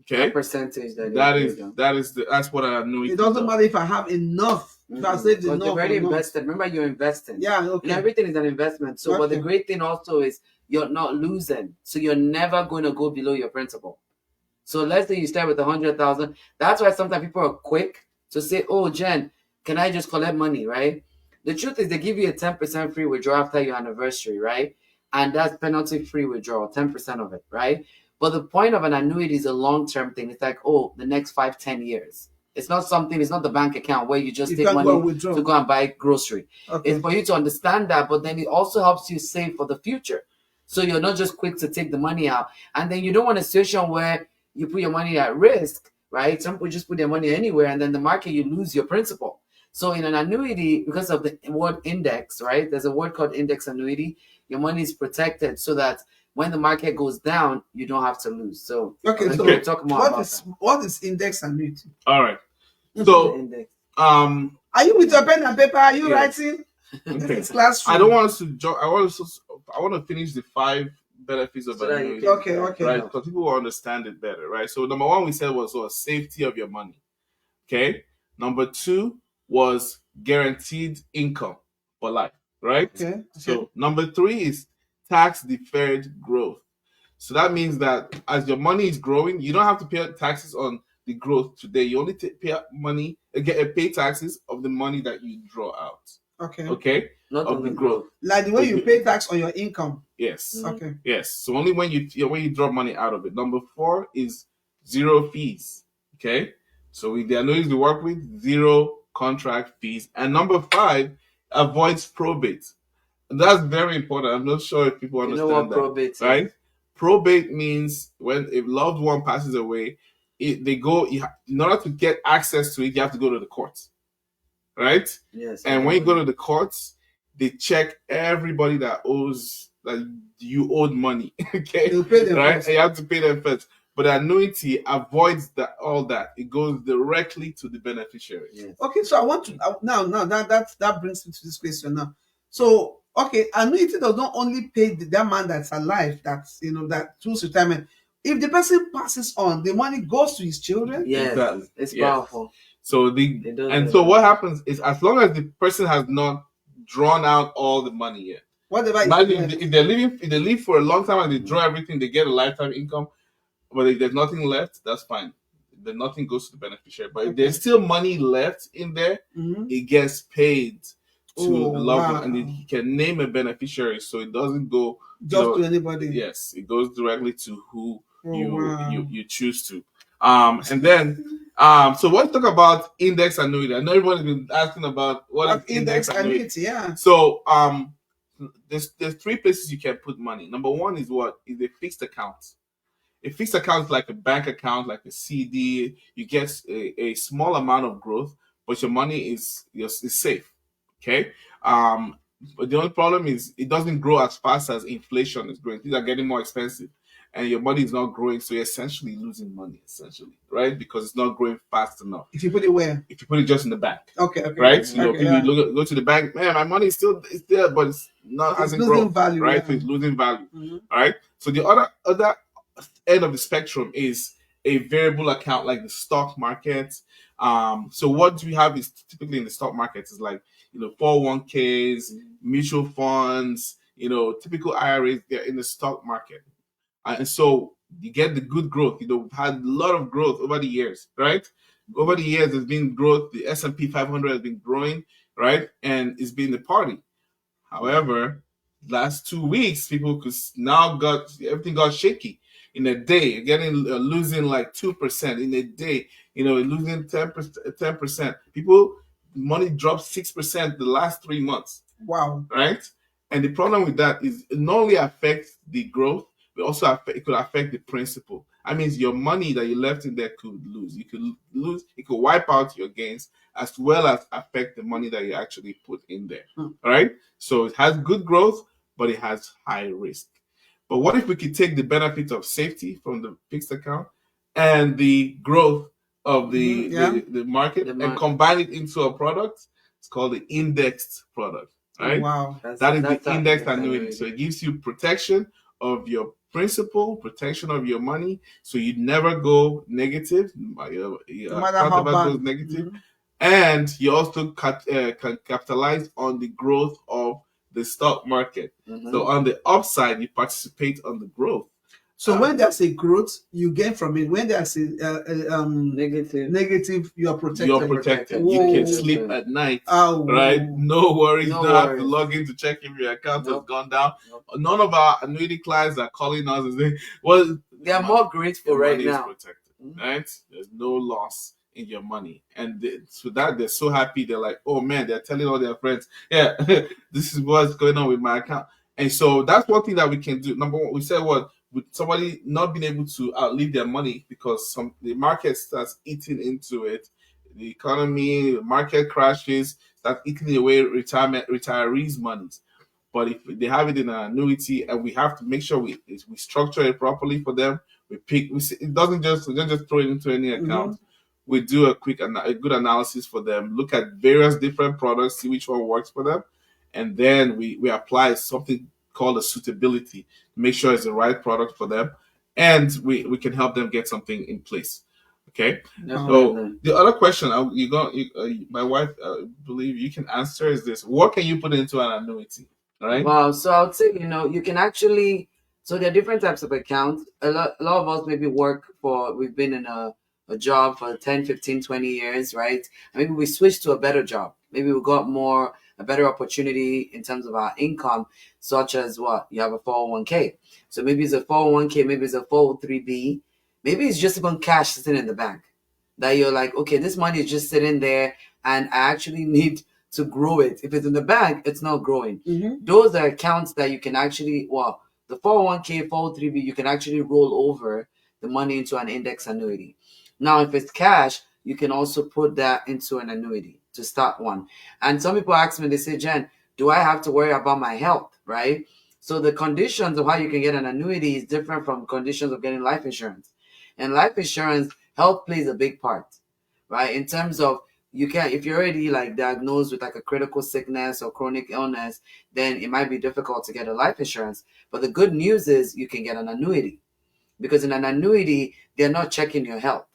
Okay, that percentage that's what I know. It doesn't matter if I have enough. If I saved enough, you've already invested. Remember, you're investing. Yeah, okay. And everything is an investment. So, but the great thing also is you're not losing. So you're never going to go below your principal. So let's say you start with 100,000. That's why sometimes people are quick to say, "Oh, Jen, can I just collect money?" Right? The truth is, they give you a 10% free withdrawal after your anniversary, right? And that's penalty-free withdrawal, 10% of it, right? But the point of an annuity is a long-term thing. It's like, oh, the next 5, 10 years. It's not the bank account where you just take money to go and buy grocery. Okay. It's for you to understand that, but then it also helps you save for the future. So you're not just quick to take the money out. And then you don't want a situation where you put your money at risk, right? Some people just put their money anywhere, and then the market, you lose your principal. So in an annuity, because of the word index, right? There's a word called index annuity. Your money is protected so that when the market goes down, you don't have to lose. So we'll talk more about that. What is index annuity? All right. So are you with your pen and paper? Are you writing? Okay. It's classroom. I don't want us to I want to finish the 5 benefits of annuity. Okay. Right, because people will understand it better, right? So number 1 we said was safety of your money. Okay. Number 2 was guaranteed income for life, right? Okay. So number 3 is tax deferred growth. So that means that as your money is growing, you don't have to pay taxes on the growth today. You only pay taxes of the money that you draw out. Okay. Not of on the the growth. Like the way you pay tax on your income. Yes. Okay. Yes. So only when you draw money out of it. Number 4 is zero fees. Okay. So with the annuities we work with, zero contract fees. And number 5 avoids probate. That's very important. I'm not sure if people understand what that. Probate is? Right? Probate means when a loved one passes away, in order to get access to it, you have to go to the courts. Right? Yes. And when you go to the courts, they check everybody that you owed money. Okay. You pay them right? first. And you have to pay them first. But the annuity avoids all that. It goes directly to the beneficiary. Yes. Okay, so I want to now that brings me to this question now. So okay, annuity does not only pay that man that's alive, that choose retirement. If the person passes on, the money goes to his children. Yes, exactly. It's powerful. So so what happens is as long as the person has not drawn out all the money yet. Whatever. If they live for a long time and they draw everything, they get a lifetime income. But if there's nothing left, that's fine. Then nothing goes to the beneficiary. But if there's still money left in there, it gets paid to the loved one, and he can name a beneficiary, so it doesn't go just to anybody. Yes, it goes directly to who you choose to. And then so let's talk about index annuity. I know everybody's been asking about what is index annuity. Yeah. So there's 3 places you can put money. Number 1 is a fixed account. A fixed account is like a bank account, like a CD. You get a small amount of growth, but your money is safe. Okay. But the only problem is it doesn't grow as fast as inflation is growing. Things are getting more expensive, and your money is not growing, so you're essentially losing money, essentially, right? Because it's not growing fast enough. If you put it where? If you put it just in the bank, Okay, okay, right? okay, You know, okay, people yeah. go to the bank, man, my money is still it's there, but it's not It's hasn't losing grown, value, right? yeah. So it's losing value, Mhm. all right? So the other end of the spectrum is a variable account like the stock market. So what we have is typically in the stock market is like 401ks, mutual funds, typical IRAs. They're in the stock market, and so you get the good growth. We've had a lot of growth over the years, right? Over the years, there's been growth. The S&P 500 has been growing, right, and it's been the party. However, last 2 weeks, people could now got everything got shaky in a day, getting losing like 2% in a day. Losing 10%. People money dropped 6% the last 3 months. Wow. Right, and the problem with that is it not only affects the growth, but also it could affect the principal. That means your money that you left in there could lose. You could lose. It could wipe out your gains as well as affect the money that you actually put in there. All right. So it has good growth, but it has high risk. But what if we could take the benefit of safety from the fixed account and the growth of the market and combine it into a product? It's called the indexed product. Right? Oh, wow. That is the indexed annuity. So it gives you protection of your principal, protection of your money, so you never go negative. No matter how bad. Goes negative. Mm-hmm. And you also can capitalize on the growth of the stock market. Mm-hmm. So on the upside, you participate on the growth. So when there's a growth, you gain from it. When there's a negative, you are protected. You're protected. You can sleep at night, right? No worries. No have to log in to check if your account has gone down. None of our annuity clients are calling us and saying, "Well, they are more grateful right now." Protected, right? There's no loss in your money, and so that they're so happy. They're like, "Oh man!" They're telling all their friends, "Yeah, this is what's going on with my account." And so that's one thing that we can do. Number one, we said what. With somebody not being able to outlive their money because the market starts eating into it, the economy, the market crashes, start eating away retirees' monies. But if they have it in an annuity, and we have to make sure we structure it properly for them, it doesn't just we don't just throw it into any account. Mm-hmm. We do a good analysis for them, look at various different products, see which one works for them, and then we apply something called a suitability, make sure it's the right product for them, and we can help them get something in place. Okay. So the other question my wife believe you can answer is this: what can you put into an annuity? All right. Wow. So I would say you can actually. So there are different types of accounts. A lot of us maybe we've been in a job for 10, 15, 20 years, right? And maybe we switched to a better job. Maybe we got a better opportunity in terms of our income, such as what? You have a 401k. So maybe it's a 401k, maybe it's a 403b, maybe it's just even cash sitting in the bank that you're like, okay, this money is just sitting there and I actually need to grow it. If it's in the bank, it's not growing. Mm-hmm. Those are accounts that you can actually, the 401k, 403b, you can actually roll over the money into an index annuity. Now, if it's cash, you can also put that into an annuity to start one. And some people ask me, they say, Jen, do I have to worry about my health, right? So the conditions of how you can get an annuity is different from conditions of getting life insurance. And life insurance, health plays a big part, right? In terms of if you're already like diagnosed with like a critical sickness or chronic illness, then it might be difficult to get a life insurance. But the good news is you can get an annuity, because in an annuity, they're not checking your health.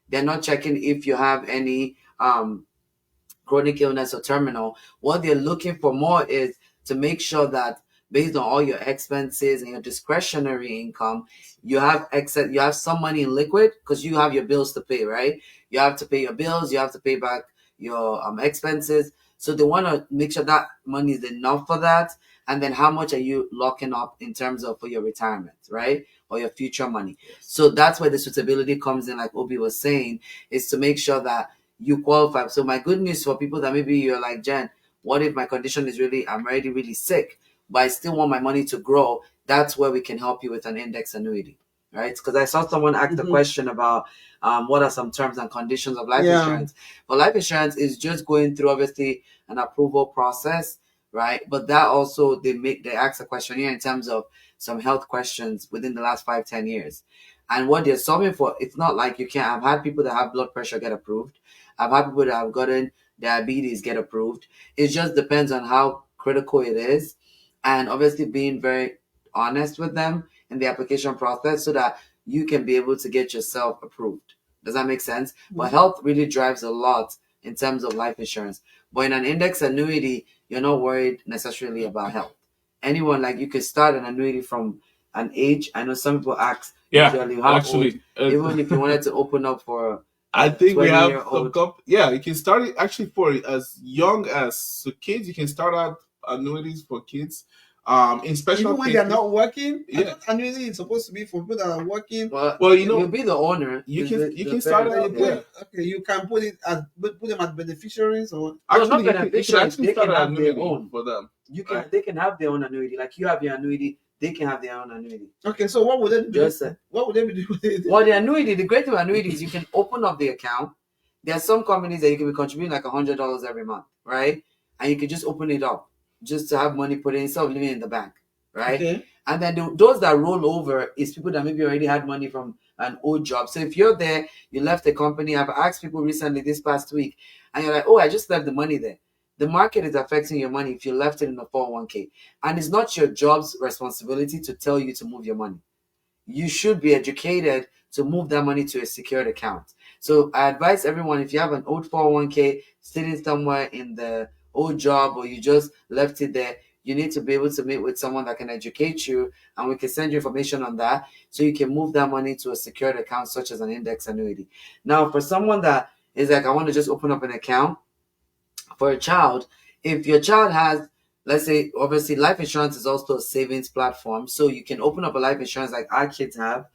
They're not checking if you have any chronic illness or terminal. What they're looking for more is to make sure that based on all your expenses and your discretionary income, you have some money in liquid, because you have your bills to pay, right? You have to pay your bills, you have to pay back your expenses. So they want to make sure that money is enough for that. And then how much are you locking up in terms of for your retirement, right? Or your future money. So that's where the suitability comes in, like Obi was saying, is to make sure that you qualify. So my good news for people that maybe you're like, Jen, what if my condition is I'm already really sick, but I still want my money to grow? That's where we can help you with an index annuity. right? Because I saw someone ask a question about what are some terms and conditions of life insurance. But life insurance is just going through obviously an approval process, right? But that also they ask a questionnaire in terms of some health questions within the last 5-10 years. And what they're solving for, it's not like you can't. I've had people that have blood pressure get approved. I've had people that have gotten diabetes get approved. It just depends on how critical it is, and obviously being very honest with them in the application process so that you can be able to get yourself approved. Does that make sense? But health really drives a lot in terms of life insurance. But in an index annuity, you're not worried necessarily about health. Anyone, like, you could start an annuity from an age. I know some people ask usually how actually, old, even if you wanted to open up for I think we have 20-year-old. yeah, you can start it actually for as young as so kids. You can start out annuities for kids. In special even when cases, they're not working. I Yeah. thought annuity is supposed to be for people that are working. Well, you'll be the owner. you Is can the- you the can start parent, out. You Yeah. put, okay, you can put it as put them as beneficiaries, or No, Actually, not you can beneficiaries. actually They start can an have their annuity own. for them. You can. Right. They can have their own annuity. Like you have your annuity, they can have their own annuity. okay. So what would they be? Just What would they be doing? well, the annuity. The great thing with annuity is you can open up the account. There are some companies that you can be contributing like $100 every month, right? And you can just open it up just to have money put in instead of leaving it in the bank, right? Okay. And then those that roll over is people that maybe already had money from an old job. So if you're there, you left the company. I've asked people recently this past week, and you're like, oh, I just left the money there. The market is affecting your money if you left it in a 401k. And it's not your job's responsibility to tell you to move your money. You should be educated to move that money to a secured account. So I advise everyone, if you have an old 401k sitting somewhere in the old job or you just left it there, you need to be able to meet with someone that can educate you, and we can send you information on that so you can move that money to a secured account such as an index annuity. Now, for someone that is like, I want to just open up an account for a child, if your child has, let's say, obviously life insurance is also a savings platform, so you can open up a life insurance like our kids have,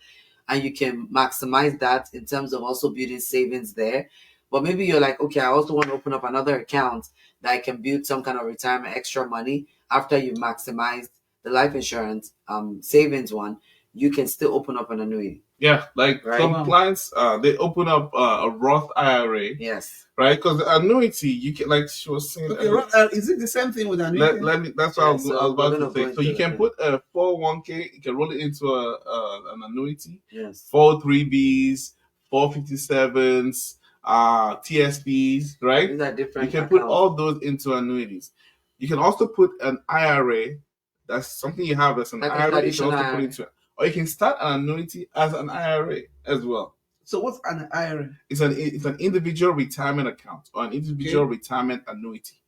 and you can maximize that in terms of also building savings there. But maybe you're like, okay, I also want to open up another account that I can build some kind of retirement extra money after you've maximized the life insurance savings one. You can still open up an annuity. Yeah, like Right. some clients, they open up a Roth IRA, Yes. right? Because the annuity, you can, like she was saying, Okay. Is it the same thing with annuity? let me. That's what Yeah, I was so about we're to gonna say. go So you into can that. put a 401k, you can roll it into an annuity, Yes. 403bs, 457s, TSBs, right? These are different You can put accounts. all those into annuities. You can also put an IRA. That's something you have as an Like a IRA. You can traditional also put IRA. into, or you can start an annuity as an IRA as well. So what's an IRA? It's an individual retirement account or an individual retirement annuity.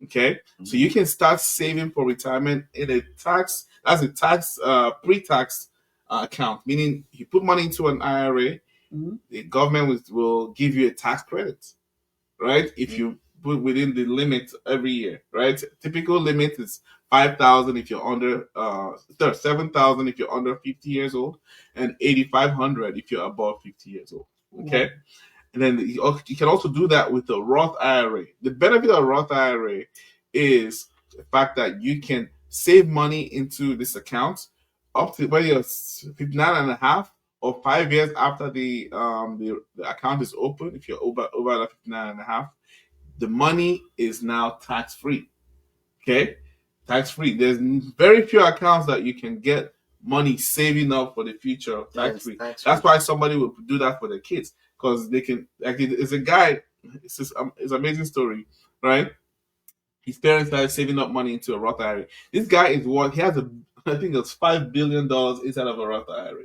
Okay, so you can start saving for retirement in a tax pre-tax account, meaning you put money into an IRA, the government will give you a tax credit, right? If you put within the limit every year, right? Typical limit is 5,000 if you're under 7,000 if you're under 50 years old, and 8,500 if you're above 50 years old. Okay. And then you can also do that with a Roth IRA. The benefit of a Roth IRA is the fact that you can save money into this account up to whether you're 59 and a half or 5 years after the account is open. If you're over that 59 and a half, the money is now tax free. Okay, tax free. There's very few accounts that you can get money saving up for the future tax free. That's why somebody would do that for their kids, because they can. Like, it's a guy. It's an amazing story, right? His parents started saving up money into a Roth IRA. This guy is what he has I think it's $5 billion inside of a Roth IRA.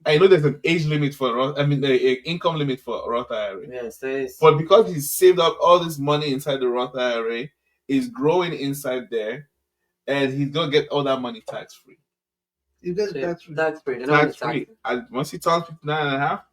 I know there's an age limit for Roth. I mean, a income limit for a Roth IRA. Yes, there is. But because he's saved up all this money inside the Roth IRA, is growing inside there, and he's gonna get all that money tax free. You get tax free. Tax free. Tax free. And once he turns 59 and a half,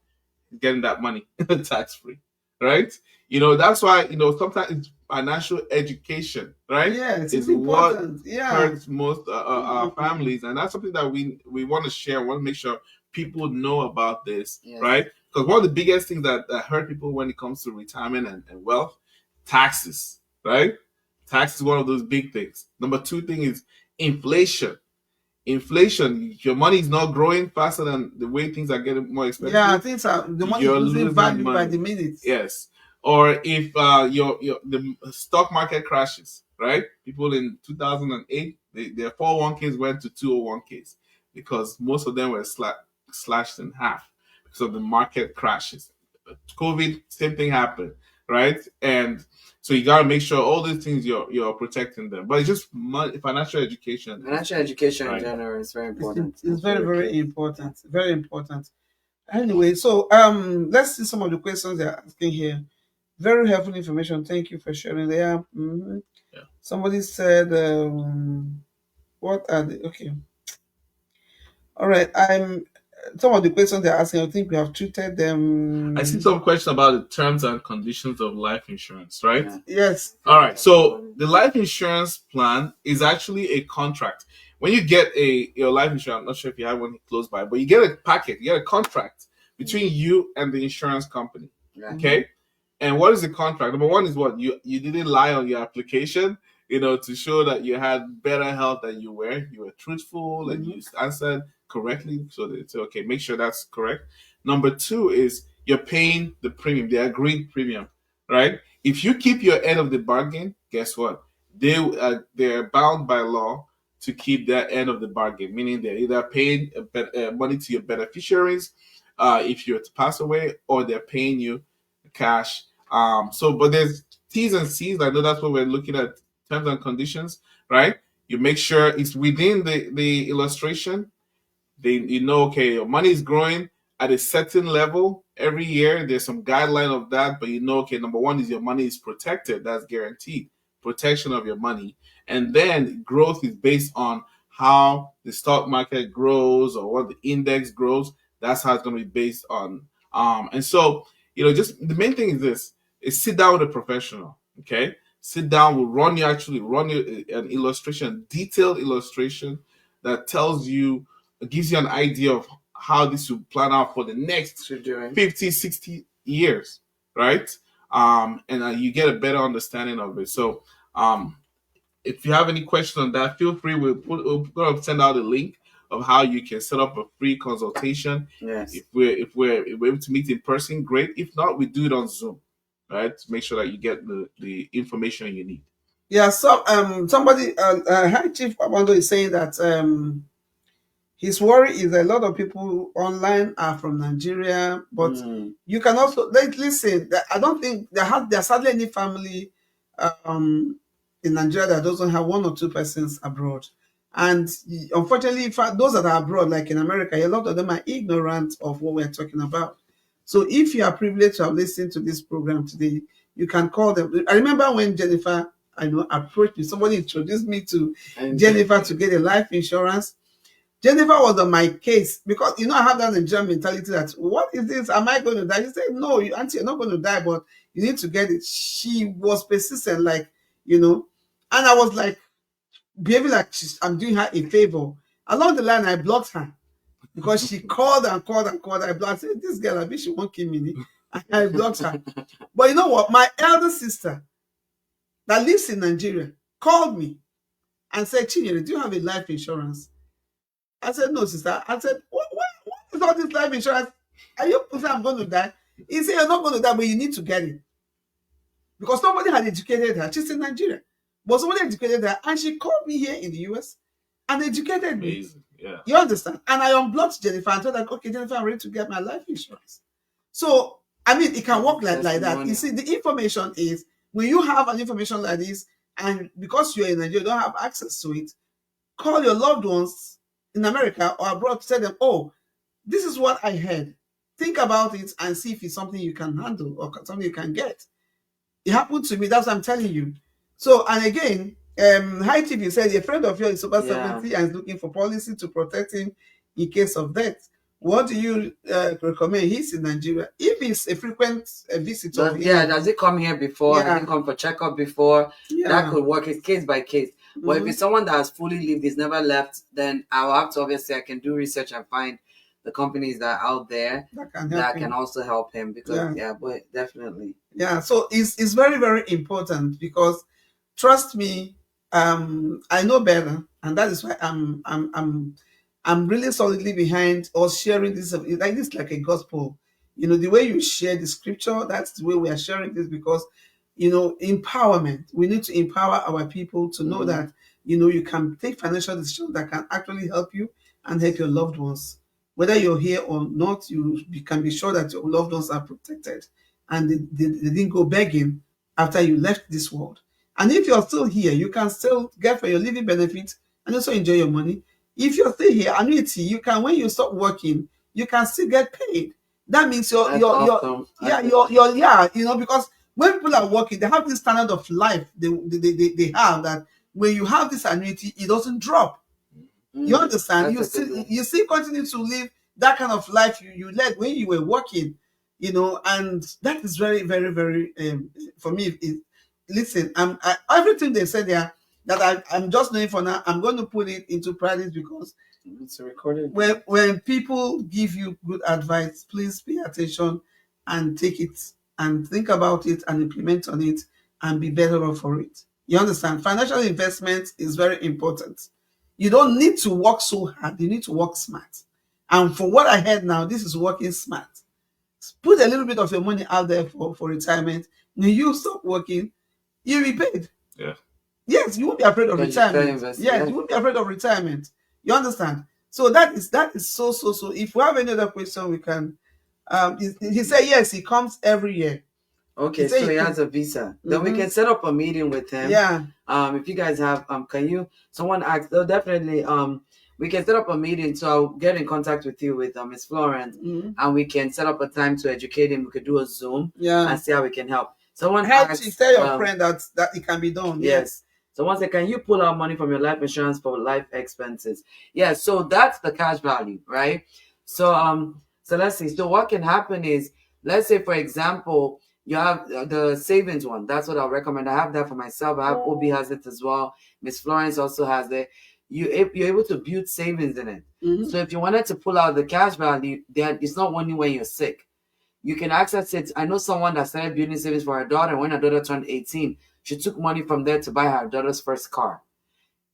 he's getting that money tax free. Right? That's why, sometimes it's financial education, right? Yeah, it's important. What hurts most our families, and that's something that we want to share. We want to make sure people know about this, right? Because one of the biggest things that hurt people when it comes to retirement and wealth, taxes, right? Tax is one of those big things. Number two thing is inflation. inflation, your money is not growing faster than the way things are getting more expensive. Yeah, things are the money is You're losing losing value by money. the minute. Yes. Or if your the stock market crashes, right? People in 2008, their 401ks went to 201ks because most of them were slashed in half because of the market crashes. COVID, same thing happened, right? And so you gotta make sure all these things you're protecting them. But it's just financial education. Financial education in Right. general is very important. It's very, very key. important. Very important. Anyway, so let's see some of the questions they're asking here. Very helpful information. Thank you for sharing there. Yeah. Somebody said, what are the okay? All right. I'm some of the questions they're asking. I think we have treated them. I see some question about the terms and conditions of life insurance, right? Yeah. Yes. All right. So the life insurance plan is actually a contract. When you get your life insurance, I'm not sure if you have one close by, but you get a packet, you get a contract between you and the insurance company. Yeah. Okay. And what is the contract? Number one is what you didn't lie on your application, to show that you had better health than you were. You were truthful and you answered correctly. So they say, okay, make sure that's correct. Number two is you're paying the premium, the agreed premium, right? If you keep your end of the bargain, guess what? They're bound by law to keep their end of the bargain, meaning they're either paying money to your beneficiaries if you were to pass away, or they're paying you cash. But there's T's and C's. I know that's what we're looking at, terms and conditions, right? You make sure it's within the illustration. Okay, your money is growing at a certain level every year. There's some guideline of that, but okay, number one is your money is protected. That's guaranteed protection of your money. And then growth is based on how the stock market grows or what the index grows. That's how it's going to be based on. And so, just the main thing is this: is sit down with a professional. Okay, sit down. We'll run you an illustration, detailed illustration that tells you, gives you an idea of how this will plan out for the next 50, 60 years, right? And you get a better understanding of it. So, if you have any question on that, feel free. We're going to send out a link of how you can set up a free consultation. Yes. If we're able to meet in person, great. If not, we do it on Zoom, right? To make sure that you get the information you need. Yeah. So somebody, High Chief Abando is saying that his worry is that a lot of people online are from Nigeria, but you can also listen. I don't think there's hardly any family in Nigeria that doesn't have one or two persons abroad. And unfortunately, those that are abroad, like in America, a lot of them are ignorant of what we're talking about. So if you are privileged to have listened to this program today, you can call them. I remember when Jennifer, approached me. Somebody introduced me to Jennifer to get a life insurance. Jennifer was on my case because I have that Nigerian mentality that what is this? Am I going to die? She said, no, auntie, you're not going to die, but you need to get it. She was persistent, and I was like behaving like I'm doing her a favor. Along the line, I blocked her because she called and called and called. I blocked. I said, this girl, I bet she won't kill me. I blocked her. But you know what? My elder sister that lives in Nigeria called me and said, Chinyere, do you have a life insurance? I said, no, sister. I said, what is all this life insurance? Are you saying I'm going to die? He said, you're not going to die, but you need to get it. Because somebody had educated her. She's in Nigeria. But somebody educated her, and she called me here in the US and educated me. Yeah. You understand? And I unblocked Jennifer and told her, okay, Jennifer, I'm ready to get my life insurance. So, it can work like that. You see, the information is, when you have an information like this, and because you're in Nigeria, you don't have access to it, call your loved ones in America or abroad to tell them, oh, this is what I heard. Think about it and see if it's something you can handle or something you can get. It happened to me. That's what I'm telling you. So, and again, High Chief, you said a friend of yours is over 70 and is looking for policy to protect him in case of death. What do you recommend? He's in Nigeria. If he's a frequent visitor. Does he come here before? Has he come for checkup before? That could work. It's case by case. But if it's someone that has fully lived, he's never left, then I'll have to, obviously, I can do research and find the companies that are out there that can also help him. Because, but definitely. Yeah, so it's very, very important because, trust me, I know better, and that is why I'm really solidly behind us sharing this. Like this, like a gospel. The way you share the scripture, that's the way we are sharing this, because empowerment. We need to empower our people to know that you can take financial decisions that can actually help you and help your loved ones. Whether you're here or not, you can be sure that your loved ones are protected and they didn't go begging after you left this world. And if you're still here, you can still get for your living benefits and also enjoy your money. If you're still here, annuity, you can, when you stop working, you can still get paid. That means That's awesome. because when people are working, they have this standard of life they have, that when you have this annuity, it doesn't drop. You understand? You still continue to live that kind of life you led when you were working, and that is very, very, very for me. Listen, everything they said there that I'm just knowing for now, I'm going to put it into practice, because It's recorded. when people give you good advice, please pay attention and take it and think about it and implement on it and be better off for it. You understand? Financial investment is very important. You don't need to work so hard. You need to work smart. And for what I heard now, this is working smart. Put a little bit of your money out there for retirement. When you stop working, you'll be paid. Yeah. Yes, you won't be afraid of Because you retirement. invest, Yes, yeah. you won't be afraid of retirement. You understand? So that is so. If we have any other question, we can. He said yes, he comes every year. Okay, so he has a visa. Then we can set up a meeting with him. Yeah. If you guys have can you someone asked, oh, definitely we can set up a meeting, so I'll get in contact with you with Miss Florence, and we can set up a time to educate him. We could do a Zoom and see how we can help. Someone asked, tell your friend that it can be done. Yes. Someone said, can you pull out money from your life insurance for life expenses? Yeah, so that's the cash value, right? So so let's see. So what can happen is, let's say for example, you have the savings one. That's what I'll recommend. I have that for myself. I have Obi has it as well. Miss Florence also has it. You're able to build savings in it. So if you wanted to pull out the cash value, then it's not only when you're sick. You can access it. I know someone that started building savings for her daughter. When her daughter turned 18, she took money from there to buy her daughter's first car.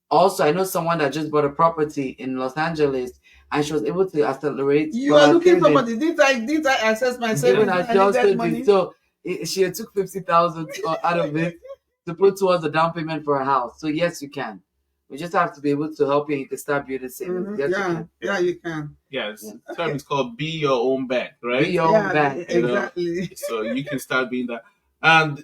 Also, I know someone that just bought a property in Los Angeles, and she was able to accelerate. You are looking for somebody. Did I access my savings? So she took 50,000 out of it to put towards the down payment for a house. So yes, you can. We just have to be able to help you, and you can start building savings. Yes, you can. Yes, the term is called "be your own bank," right? Be your own bank. Exactly. So you can start being that, and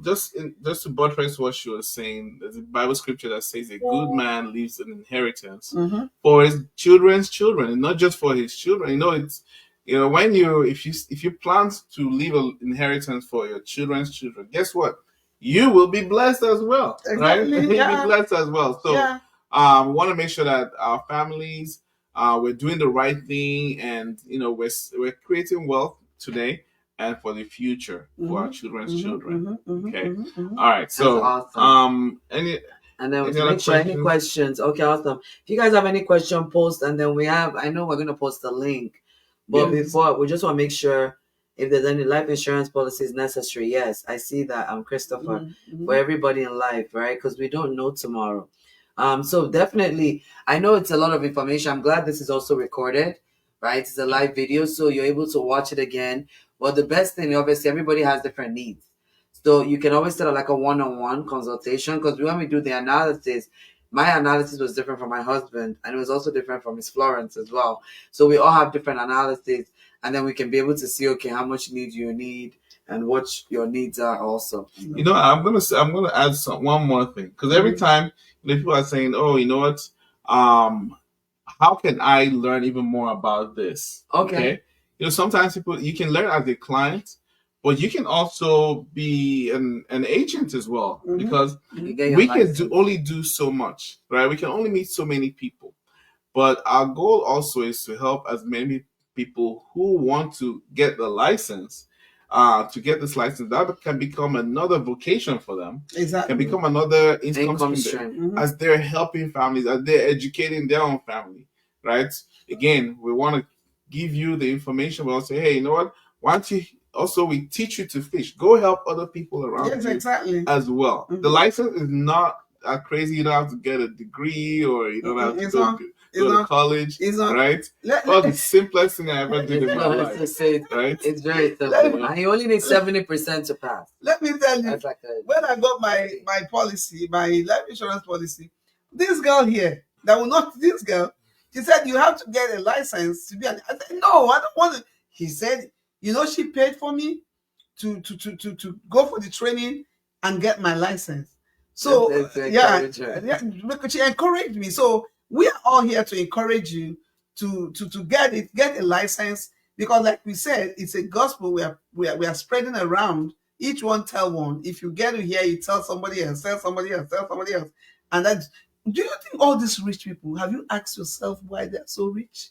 just to buttress what she was saying, there's a Bible scripture that says a good man leaves an inheritance for his children's children, and not just for his children. It's when if you plan to leave an inheritance for your children's children, guess what? You will be blessed as well, right? You'll be blessed as well. So we want to make sure that our families, we're doing the right thing, and we're creating wealth today and for the future for our children's children. Okay. All right. So awesome. And then make sure any questions. Okay, awesome. If you guys have any question, post, and then I know we're gonna post the link. But before, we just want to make sure if there's any life insurance policies necessary. Yes, I see that. Christopher, for everybody in life, right? Because we don't know tomorrow. So definitely, I know it's a lot of information. I'm glad this is also recorded, right? It's a live video, so you're able to watch it again. Well, the best thing, obviously, everybody has different needs. So you can always set up like a one-on-one consultation, because when we do the analysis, my analysis was different from my husband, and it was also different from Miss Florence as well. So we all have different analyses, and then we can be able to see, okay, how much need you need and what your needs are also. I'm gonna add one more thing, because every time people are saying, oh, you know what, how can I learn even more about this? Okay. Sometimes you can learn as a client, but you can also be an agent as well, because we can only do so much, right? We can only meet so many people. But our goal also is to help as many people who want to get the license, to get this license. That can become another vocation for them. Exactly. Can become another income stream as they're helping families, as they're educating their own family, right? Again, we want to give you the information, but also, hey, you know what? Why don't you also, we teach you to fish. Go help other people around you as well. The license is not that crazy. You don't have to get a degree, or you don't have to It's go, not. It's go to not. college, It's not. right? Let, Well, the let, simplest thing I ever did in my Florence life, just said right? it's very Let- simple. And you only need 70% to pass. let me tell you, That's like when I got my policy, my life insurance policy, this girl here, this girl, she said you have to get a license to be an. I said no, I don't want to. He said, she paid for me to go for the training and get my license. So That's to yeah, encourage her. yeah, because she encouraged me. So we are all here to encourage you to get a license, because like we said, it's a gospel we are spreading around. Each one tell one. If you get to hear, you tell somebody else, tell somebody else, tell somebody else. And that, do you think all these rich people, have you asked yourself why they're so rich?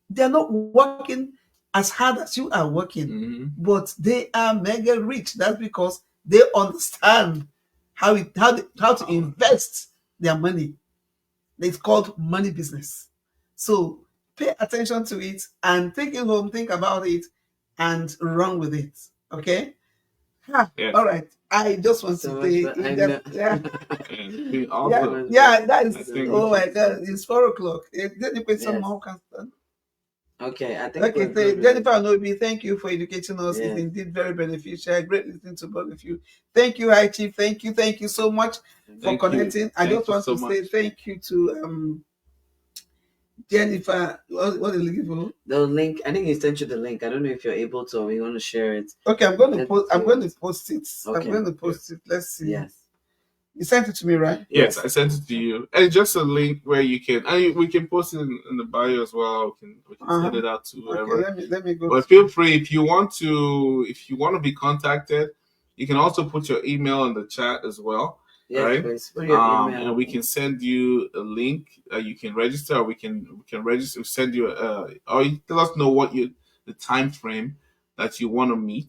They're not working as hard as you are working, but they are mega rich. That's because they understand how to invest their money. It's called money business. So pay attention to it and take it home, think about it, and run with it. Okay? Yes. All right. I just want So to much say for- I in know. depth. Yeah. And we Yeah, also, that I is. think Oh my God! It's 4 o'clock. Then you put some Yes. more constant. Okay, I think we're Okay, good. Jennifer Anobi, thank you for educating us. It's Yes. indeed very beneficial. Great listening to both of you. Thank you, High Chief. Thank you so much for Thank you. connecting. I Thank just you want so to say much. thank you to Jennifer. What is it for? The link, I think he sent you the link. I don't know if you're able to, or you want to share it. Okay, I'm going to Let's post. I'm do going it. to post it. Okay. I'm going to post it. Let's see. Yes. You sent it to me, right? Yes, I sent it to you, and just a link where you can. We can post it in the bio as well. We can send it out to whoever. Okay, let me go. But feel free, if you want to be contacted, you can also put your email in the chat as well. Yes, right? please. Put your email. And we can send you a link. You can register. Or we can register. Send you or you tell us know the time frame that you want to meet.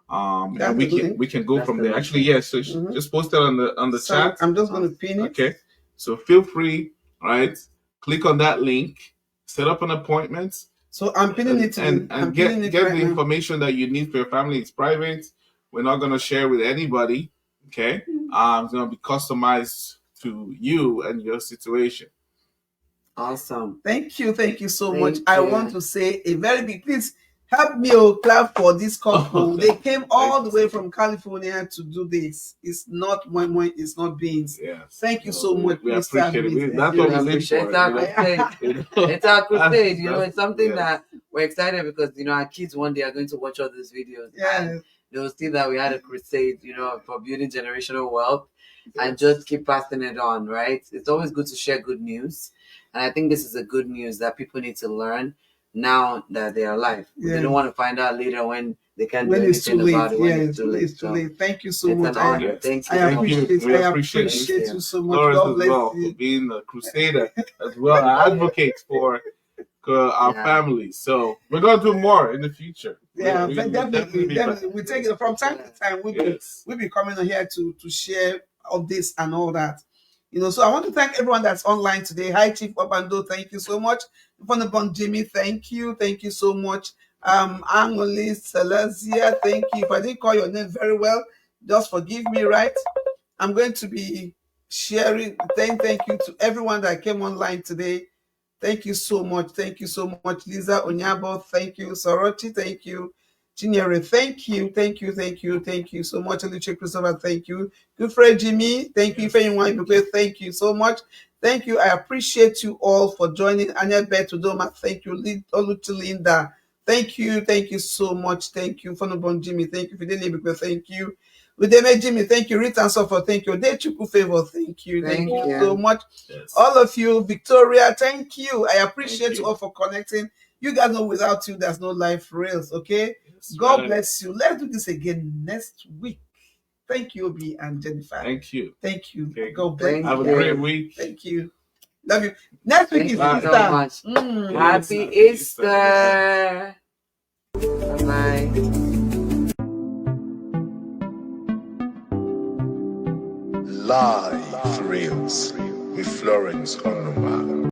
And we can go from there. Actually, yes. So just post it on the chat. I'm just going to pin it. Okay. So feel free, right? Click on that link, set up an appointment. So I'm pinning it and get the information that you need for your family. It's private. We're not going to share with anybody. Okay. It's going to be customized to you and your situation. Awesome. Thank you so much. I want to say a very big please help me clap for this couple. They came all the way from California to do this. It's not moi, it's not beans. Yes. Thank you so much. We appreciate it. That's what we live for. It's our crusade. It's our crusade. It's something that we're excited because our kids one day are going to watch all these videos. Yeah. They'll see that we had a crusade, for building generational wealth, and just keep passing it on, right? It's always good to share good news. And I think this is a good news that people need to learn now that they are alive. They don't want to find out later when they can't do anything about it. When it's too late. It's too late. Thank you so much. Thank you. I appreciate you so much. Florence God as bless well you. For being a crusader as well, an advocate for our families. So we're gonna do more in the future. Yeah, definitely. We take it from time to time. We'll be coming here to share all this and all that. So I want to thank everyone that's online today. Hi, Chief Obando, thank you so much. Funabon Jimmy, thank you so much. Angoli Celestia, thank you. If I didn't call your name very well, just forgive me, right? I'm going to be sharing. Thank you to everyone that came online today. Thank you so much. Thank you so much. Lisa Onyabo, thank you. Sorochi, thank you. Chinyere, thank you so much. Alicia Christopher, thank you. Good friend Jimmy, thank you. Thank you so much. Thank you. I appreciate you all for joining. Anya Betudoma, thank you. Oluchi Linda, thank you so much. Thank you. Fonobon Jimmy, thank you. Fideli, thank you. Udeme Jimmy, thank you. Rita Suffer, thank you. Dechuku Favor, thank you. Thank you so much. Yes. All of you, Victoria, thank you. I appreciate you all for connecting. You guys know without you, there's no Lifereals, okay? Yes, God bless you. Let's do this again next week. Thank you, Obi and Jennifer. Thank you. Okay. God bless you. Have a great week. Thank you. Love you. Next week is Easter. So much. Happy Easter. Bye-bye. Lifereals with Florence Onuma.